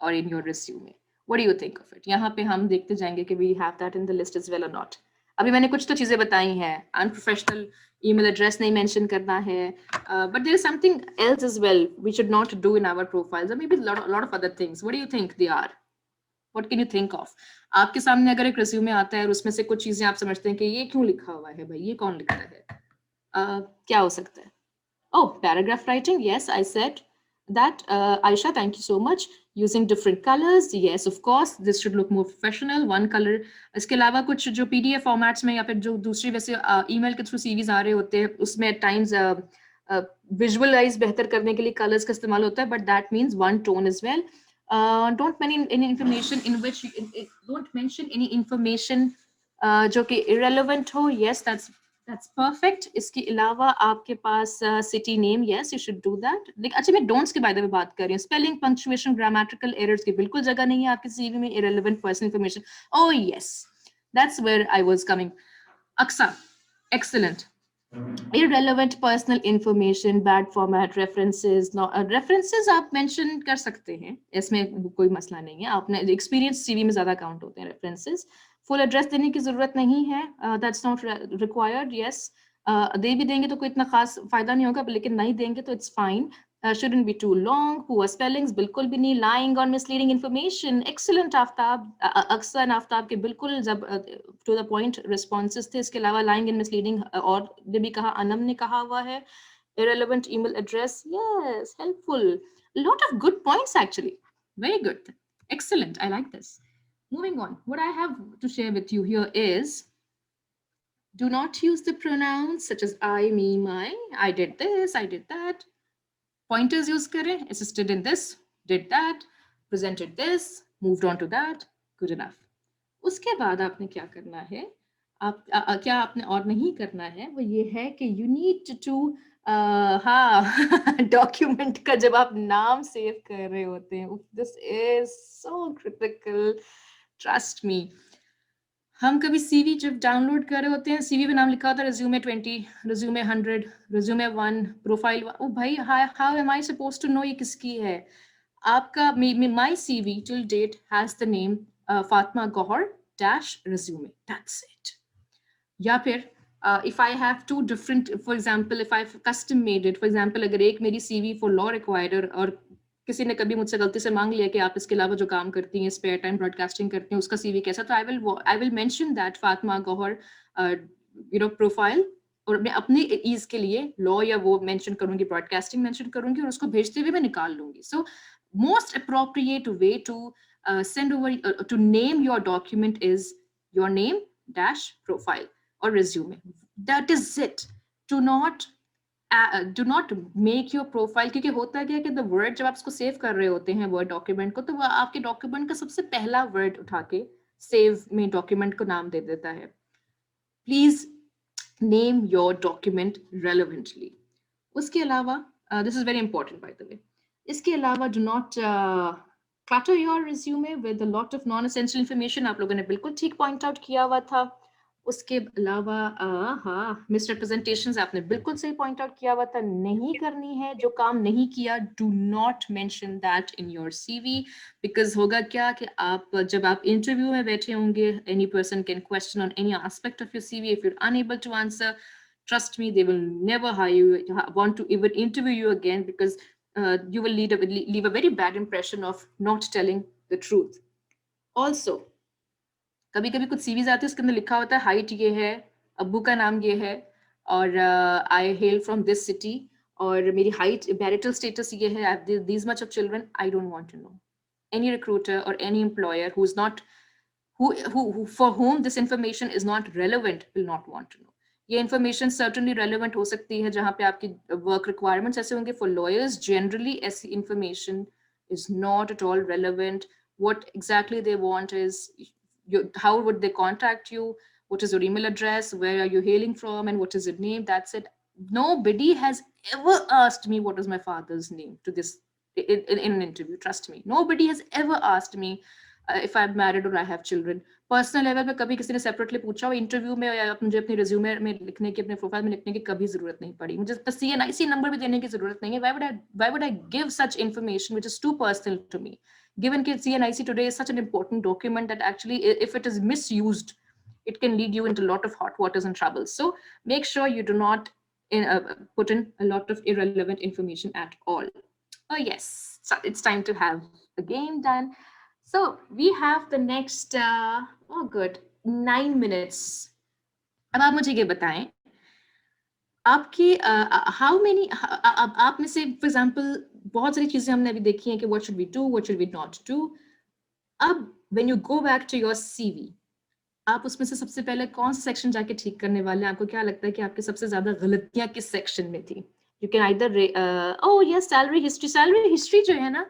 Speaker 2: or in your resume. What do you think of it? यहाँ पे हम देखते जाएंगे कि we have that in the list as well or not. अभी मैंने कुछ तो चीजें बताई हैं. Unprofessional email address नहीं mention करना है, but there is something else as well we should not do in our profiles, or maybe a lot of other things. What do you think they are? What can you think of? आपके सामने अगर एक resume आता है और उसमें से कुछ चीजें आप समझते हैं कि ये क्यों लिखा हुआ है भाई, ये कौन लिखता है, क्या हो सकता है? Oh, paragraph writing. Yes, I said that. Aisha, thank you so much. Using different colors. Yes, of course. This should look more professional. One color. इसके अलावा कुछ जो PDF formats में या फिर जो दूसरी वैसे email के through CVs आ रहे होते हैं, उसमें at times visualize बेहतर करने के लिए colors का इस्तेमाल होता है, but that means one tone as well. Don't mention any information in which don't mention any information जो कि irrelevant हो. Yes, that's perfect. इसके अलावा आपके पास city name, yes, you should do that. लेकिन अच्छा, मैं don'ts के बारे में बात कर रही हूँ. Spelling, punctuation, grammatical errors की बिल्कुल जगह नहीं है आपके CV में. Irrelevant personal information. Oh yes, that's where I was coming. Aksa, excellent. Irrelevant personal information, bad format, references. No, references आप mention कर सकते हैं, इसमें कोई मसला नहीं है. आपने experience CV में ज़्यादा count होते हैं references. फुल एड्रेस देने की जरूरत नहीं है. That's not required. यस, दे भी देंगे तो कोई इतना खास फायदा नहीं होगा, लेकिन नहीं देंगे तो it's fine. shouldn't be too long. Poor spellings बिल्कुल भी नहीं. lying or misleading information. excellent Aftab. अक्सर आफ्ताब के बिल्कुल जब to the point responses थे. इसके अलावा lying and misleading और ने भी कहा, अनम ने कहा हुआ है. irrelevant email address. Yes, helpful. A lot of good points actually. Very good. Excellent. I like this. Moving on, what I have to share with you here is, do not use the pronouns such as I, me, my. I did this, I did that. Pointers use kare. Assisted in this, did that, presented this, moved on to that. Good enough. उसके बाद आपने क्या करना है, आप क्या आपने और नहीं करना है, वो ये है कि you need to हाँ डॉक्यूमेंट का जब आप नाम सेव कर रहे होते हैं, this is so critical. Trust me. हम कभी सीवी जब डाउनलोड कर रहे होते हैं, सीवी पे नाम लिखा होता है resume 20, resume 100, resume 1, प्रोफाइल. ओ भाई, how am I supposed to know ये किसकी है? आपका my CV till date has the name Fatima Gauhar -resume. That's it. या फिर if I have two different, for example, if I've custom made it, for example, अगर एक मेरी CV for law required और किसी ने कभी मुझसे गलती से मांग लिया कि आप इसके अलावा जो काम करती हैं, स्पेयर टाइम ब्रॉडकास्टिंग करती हैं, उसका CV कैसा, तो I will mention that Fatima Gauhar profile, और मैं अपनी ईज के लिए लॉ या वो मेंशन करूंगी, ब्रॉडकास्टिंग मेंशन करूंगी, और उसको भेजते हुए मैं निकाल लूंगी. So most appropriate way to send over to name your document is your name -profile or resume. That is it. Do not make your profile, क्योंकि होता क्या है कि the word जब आप इसको सेव कर रहे होते हैं word document को, तो वो आपके document का सबसे पहला word उठा के save में document को नाम दे देता है. Please name your document relevantly. उसके अलावा this is very important by the way. इसके अलावा do not clutter your resume with a lot of non-essential information. आप लोगों ने बिल्कुल ठीक point out किया हुआ था. उसके अलावा हाँ, मिसरिप्रेजेंटेशंस आपने बिल्कुल सही पॉइंट आउट किया हुआ था, नहीं करनी है। जो काम नहीं किया, do not mention that in your CV, because होगा क्या कि आप जब आप इंटरव्यू में बैठे होंगे, any person can question on any aspect of your CV, if you are unable to answer, trust me, they will never hire you, want to even interview you again, because you will leave a very bad impression of not telling the truth. Also, कभी कभी कुछ CVs आते हैं, उसके अंदर लिखा होता है हाइट ये है, अब्बू का नाम ये है, और I hail from this city, और मेरी हाइट, मैरिटल स्टेटस ये है, I have this much of children. I don't want to know. Any recruiter or any employer who is not who for whom this information is not relevant will not want to know. ये information certainly relevant हो सकती है जहाँ पे आपकी work requirements ऐसे होंगे. For lawyers, generally ऐसी information is not at all relevant. What exactly they want is how would they contact you, what is your email address, where are you hailing from, and what is your name. That's it. Nobody has ever asked me what is my father's name to this in an interview. Trust me, nobody has ever asked me if I'm married or I have children. Personal level पे कभी किसी ने separately पूछा हो interview में, या मुझे अपने रिज्यूमे में लिखने की, अपने प्रोफाइल में लिखने की कभी जरूरत नहीं पड़ी. मुझे बस CNIC नंबर भी देने की जरूरत नहीं है. Why would I give such information which is too personal to me, given that CNIC today is such an important document that actually, if it is misused, it can lead you into a lot of hot waters and trouble. So make sure you do not put in a lot of irrelevant information at all. Oh yes, so it's time to have a game done. So we have the next, oh good, 9 minutes. अब आप मुझे ये बताएं, आपकी how many, आप में से for example बहुत सारी चीजें हमने अभी देखी हैं कि what should we do, what should we not do. अब when you go back to your CV, आप उसमें से सबसे पहले कौन सा सेक्शन जाके ठीक करने वाले हैं? आपको क्या लगता है कि आपकी सबसे ज्यादा गलतियां किस सेक्शन में थी? You can either oh yes, salary history जो है ना,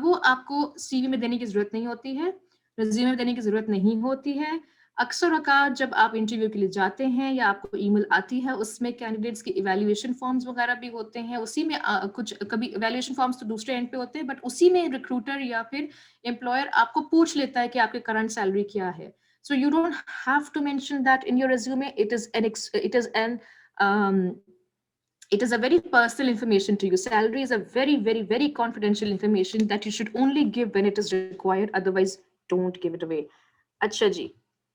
Speaker 2: वो आपको सीवी में देने की जरूरत नहीं होती है, रिज्यूमे में देने की जरूरत नहीं होती है. अक्सर औकात जब आप इंटरव्यू के लिए जाते हैं या आपको ईमेल आती है, उसमें कैंडिडेट्स के इवैल्यूएशन फॉर्म्स वगैरह भी होते हैं. उसी में कुछ कभी इवैल्यूएशन फॉर्म्स तो दूसरे एंड पे होते हैं, बट उसी में रिक्रूटर या फिर एम्प्लॉयर आपको पूछ लेता है कि आपकी करंट सैलरी क्या है. So you don't have to mention that in your resume. It is a very personal information to you. Salary is a very, very, very confidential information that you should only give when it is required. Otherwise, don't give it away. अच्छा जी.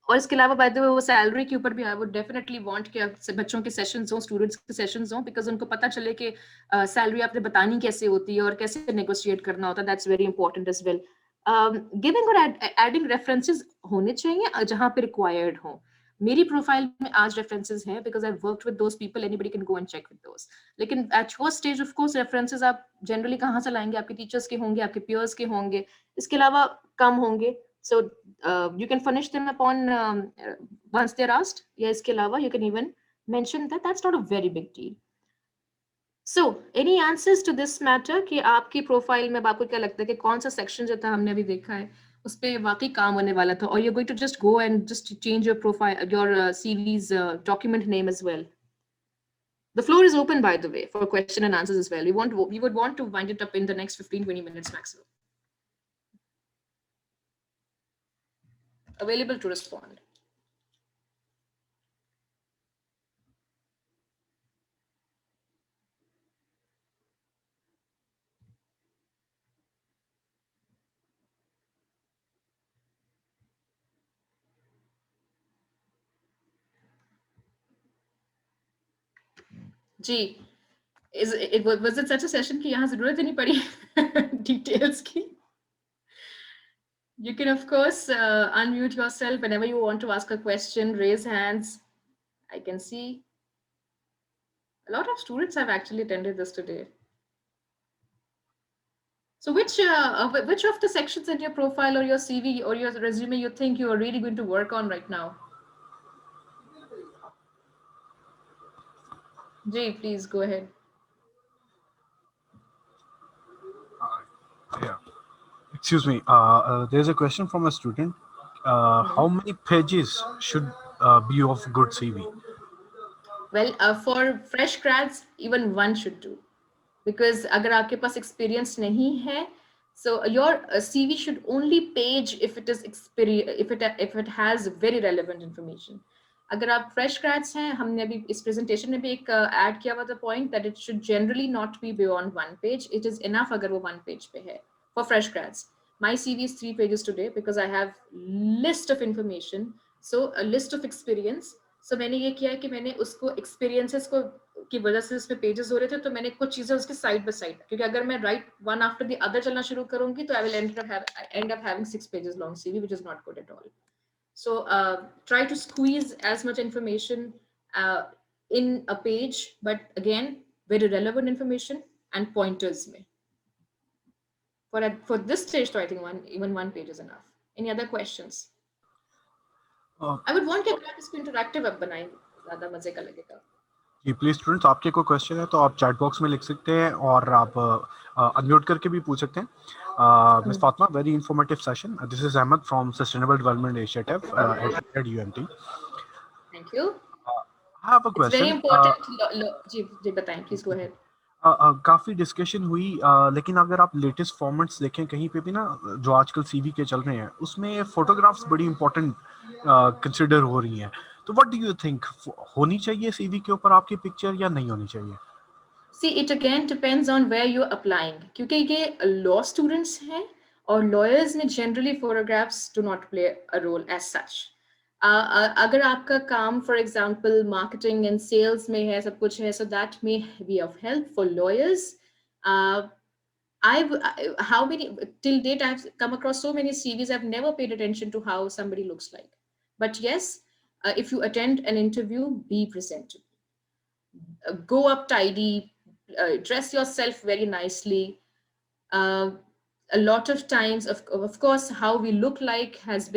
Speaker 2: और इसके अलावा by the way वो salary के ऊपर भी I would definitely want कि बच्चों के सेशंस हों, स्टूडेंट्स के सेशंस हों, बिकॉज उनको पता चले कि सैलरी आपने बतानी कैसे होती है और कैसे नेगोशिएट करना होता है. That's very important as well. Giving और एडिंग रेफरेंसेस होने चाहिए जहां पे रिक्वायर्ड हो. मेरी प्रोफाइल में आज रेफरेंसेस हैं because I worked with those people. Anybody can go and check with those. लेकिन at your stage of course references आप जनरली कहाँ से लाएंगे? आपके टीचर्स के होंगे, आपके पियर्स के होंगे, इसके अलावा कम होंगे. So you can furnish them upon once they're asked. या इसके अलावा you can even mention that. That's not a very big deal. So any answers to this matter कि आपकी प्रोफाइल में आपको क्या लगता है कि कौन सा सेक्शन जो था हमने अभी देखा है उस पे वाकई काम होने वाला था, or you're going to just go and just change your profile, your CV's document name as well? The floor is open, by the way, for question and answers as well. We would want to wind it up in the next 15-20 minutes maximum. Available to respond. Ji, was it such a session कि यहाँ जरूरत ही नहीं पड़ी details की? You can of course unmute yourself whenever you want to ask a question, raise hands. I can see a lot of students have actually attended this today. So which of the sections in your profile or your CV or your resume you think you are really going to work on right now? Jay, please go ahead.
Speaker 5: Yeah. Excuse me. There's a question from a student. How many pages should be of good CV?
Speaker 2: Well, for fresh grads, even one should do. Because अगर आपके पास experience नहीं है, so your CV should only page if it is if it has very relevant information. अगर आप fresh grades हैं, हमने अभी इस प्रेजेंटेशन में भी एक ऐड किया हुआ था point that it should generally not be beyond 1 page. It is enough अगर वो 1 पेज पे है for fresh grades. My CV is 3 pages today because I have list of information, so a list of experience. So मैंने ये किया है कि मैंने उसको experiences को की वजह से उसमें पेजेस हो रहे थे, तो मैंने कुछ चीजें उसके साइड बाय साइड, क्योंकि अगर मैं right one after the other चलना शुरू करूंगी तो I will end up having 6 pages long CV, which is not good at all. So try to squeeze as much information in a page, but again, very relevant information and pointers में. For this stage, so I think even one page is enough. Any other questions? I would want कि आप इसको interactive अब बनाएं, ज़्यादा मजे का लगेगा.
Speaker 5: जी प्लीज स्टूडेंट्स, आपके कोई क्वेश्चन है तो आप चैट बॉक्स में लिख सकते हैं और आप अनम्यूट करके भी पूछ सकते हैं. Miss Fatima, very informative session. This is Ahmed from sustainable development initiative at UMT.
Speaker 2: Thank you.
Speaker 5: I have a
Speaker 2: It's very
Speaker 5: question.
Speaker 2: important. जी बताएं, please go ahead.
Speaker 5: काफी डिस्कशन हुई, लेकिन अगर आप लेटेस्ट फॉर्मेट्स देखें कहीं पे भी ना, जो आजकल CV के चल रहे हैं उसमें फोटोग्राफ्स बड़ी इंपॉर्टेंट कंसिडर हो रही हैं. तो व्हाट डू यू थिंक, होनी चाहिए CV के ऊपर आपकी पिक्चर या नहीं होनी चाहिए?
Speaker 2: See, it again depends on where you're applying. क्योंकि ये law students हैं और lawyers में generally photographs do not play a role as such. अगर आपका काम for example marketing and sales में है, सब कुछ है, so that may be of help for lawyers. How many till date I've come across so many CVs, I've never paid attention to how somebody looks like. But yes, if you attend an interview, be presentable. Go up tidy, dress yourself very nicely. A lot of times, of course, how we look like hasn't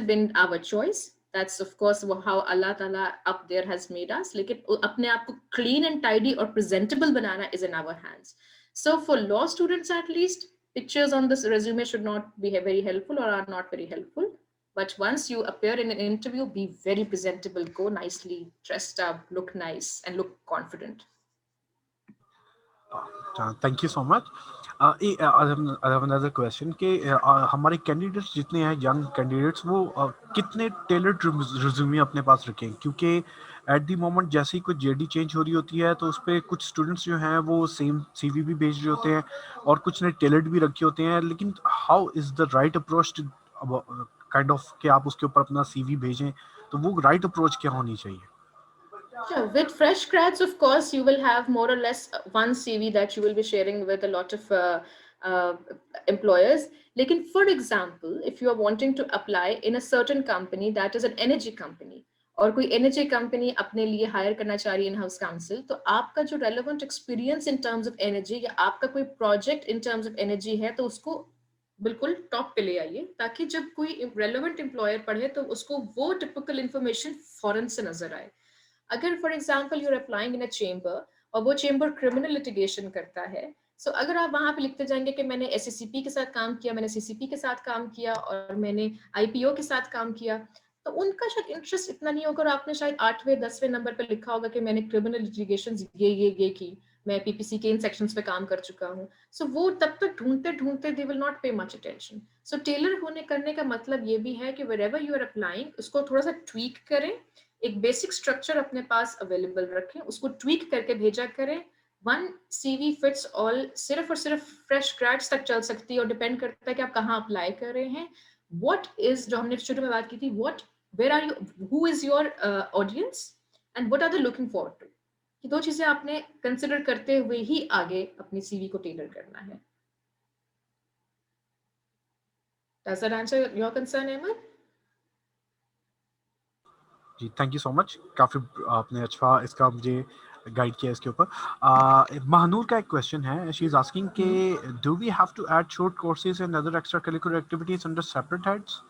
Speaker 2: been our choice. That's of course how Allah Ta'ala up there has made us. लेकिन अपने आप को clean and tidy or presentable banana is in our hands. So for law students at least, pictures on this resume should not be very helpful or are not very helpful. But once you appear in an interview, be very presentable, go nicely dressed up, look nice and look confident.
Speaker 5: Thank you so much. Another question कि हमारे candidates जितने हैं, young candidates, वो कितने tailored resume अपने पास रखें? क्योंकि at the moment जैसे ही कोई JD चेंज हो रही होती है तो उस पर कुछ स्टूडेंट्स जो हैं वो सेम CV भी भेज रहे होते हैं और कुछ ने टेलर्ड भी रखे होते हैं. लेकिन how is the right approach kind of कि आप उसके ऊपर अपना CV भेजें, तो वो राइट अप्रोच क्या होनी चाहिए?
Speaker 2: Sure. With fresh grads, of course, you will have more or less one CV that you will be sharing with a lot of employers. Like, for example, if you are wanting to apply in a certain company that is an energy company, और कोई energy company अपने लिए hire करना चाह रही है in-house counsel, तो आपका जो relevant experience in terms of energy या आपका कोई project in terms of energy है, तो उसको बिल्कुल टॉप पे ले आइए, ताकि जब कोई relevant employer पढ़े तो उसको वो typical information फौरन से नजर आए. अगर for example you're applying in a chamber और वो चेंबर क्रिमिनल लिटिगेशन करता है, सो अगर आप वहां पे लिखते जाएंगे कि मैंने SSCP के साथ काम किया, मैंने CCP के साथ काम किया और मैंने IPO के साथ काम किया, तो उनका शायद इंटरेस्ट इतना नहीं होगा और आपने शायद 8वें 10वें नंबर पे लिखा होगा कि मैंने क्रिमिनल लिटिगेशन ये की, मैं PPC के इन सेक्शंस पे काम कर चुका हूँ. सो वो तब तक ढूंढते ढूंढते they will not pay much attention. So tailor होने करने का मतलब ये भी है कि wherever you are applying, उसको थोड़ा सा ट्वीक करें, एक बेसिक स्ट्रक्चर अपने पास अवेलेबल रखें, उसको ट्वीक करके भेजा करें. वन CV फिट्स ऑल सिर्फ और सिर्फ फ्रेश ग्रेड्स तक चल सकती है और डिपेंड करता है कि आप कहाँ अप्लाई कर रहे हैं. व्हाट इज, जो हमने शुरू में बात की थी, what, where are you, who is your audience and what are they looking forward to. ये दो चीजें आपने कंसिडर करते हुए ही आगे अपनी CV को टेलर करना है. Does that answer your concern, Ahmed?
Speaker 5: जी थैंक यू सो मच. काफ़ी आपने अच्छा इसका मुझे गाइड किया इसके ऊपर. महानूर का एक क्वेश्चन है. शी इज आस्किंग के do we have to add short courses and other extra curricular activities under separate heads?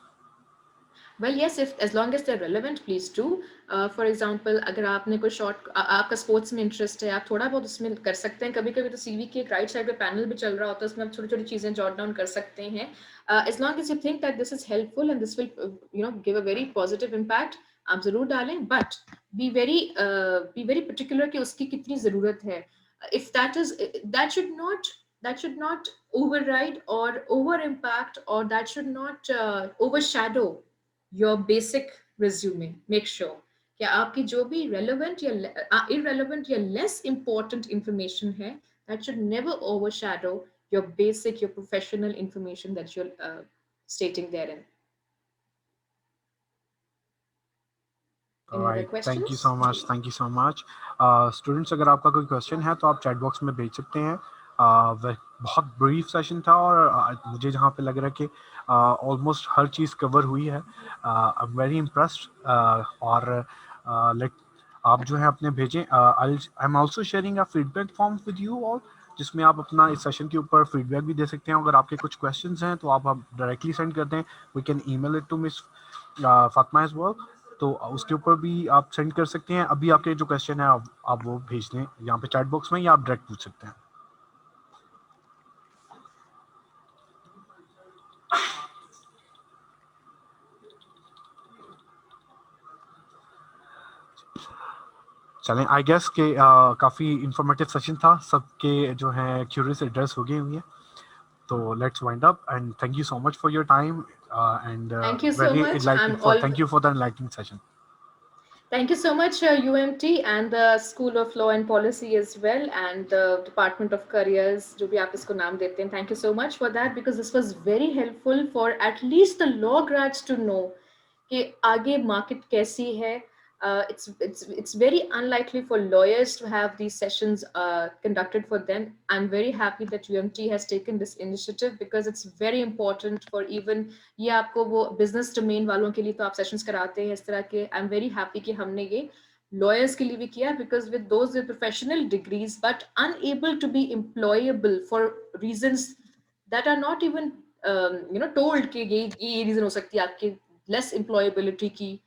Speaker 2: Well, yes, if as long as they're relevant, please do. For example, अगर आपने कोई short, आपका sports में interest है, आप थोड़ा बहुत उसमें कर सकते हैं. कभी कभी तो CV के एक राइट साइड पे पैनल भी चल रहा होता है, उसमें आप छोटी छोटी चीजें जॉट डाउन कर सकते हैं. As long as you think that this is helpful and this will give a very positive impact, आप जरूर डालें. But be very particular कि उसकी कितनी जरूरत है. If that should not override or over impact, or that should not overshadow your basic resume. Make sure कि आपकी जो भी relevant या irrelevant या less important information है, that should never overshadow your basic, your professional information that you're stating therein.
Speaker 5: All
Speaker 2: Any other
Speaker 5: right, thank you
Speaker 2: questions?
Speaker 5: so much. Thank you so much. Students, अगर आपका कोई question है तो आप chat box में भेज सकते हैं. वह बहुत ब्रीफ सेशन था और मुझे जहाँ पे लग रहा है कि ऑलमोस्ट हर चीज़ कवर हुई है. I am very impressed. और लाइक आप जो है अपने भेजें. I am also sharing a feedback form with you all, जिसमें आप अपना इस सेशन के ऊपर फीडबैक भी दे सकते हैं. अगर आपके कुछ क्वेश्चंस हैं तो आप डायरेक्टली सेंड कर दें. We can email it to Miss Fatima as well. तो उसके ऊपर भी आप सेंड कर सकते हैं. अभी आपके जो क्वेश्चन है आप वो भेज दें यहाँ पे चैट बॉक्स में, या आप डायरेक्ट पूछ सकते हैं. चलें, आई गेस के काफ़ी इंफॉर्मेटिव सेशन था. सबके जो है क्यूरियस एड्रेस हो गई हुई है. तो let's wind up and thank you so much for your time and
Speaker 2: Thank you so
Speaker 5: very
Speaker 2: much.
Speaker 5: enlightening for thank you for the enlightening session.
Speaker 2: Thank you so much, UMT and the School of Law and Policy as well, and the Department of Careers, जो भी आप इसको नाम देते हैं. Thank you so much for that, because this was very helpful for at least the law grads to know कि आगे market कैसी है. It's very unlikely for lawyers to have these sessions conducted for them. I'm very happy that UMT has taken this initiative, because it's very important for even ये आपको वो business domain वालों के लिए तो आप sessions कराते हैं इस तरह के. I'm very happy कि हमने ये lawyers के लिए भी किया, because with those with professional degrees but unable to be employable for reasons that are not even told कि ये reason हो सकती है आपकी less employability की.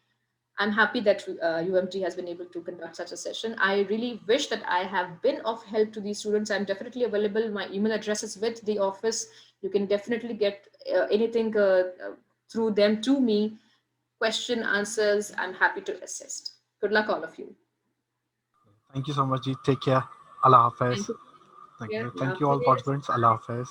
Speaker 2: I'm happy that UMT has been able to conduct such a session. I really wish that I have been of help to these students. I'm definitely available. My email address is with the office. You can definitely get anything through them to me. Question, answers, I'm happy to assist. Good luck, all of you.
Speaker 5: Thank you so much ji. Take care. Allah Hafiz.
Speaker 2: Thank you.
Speaker 5: Thank you.
Speaker 2: Yeah,
Speaker 5: Thank you all
Speaker 2: Allah Hafiz.
Speaker 5: participants. Allah Hafiz.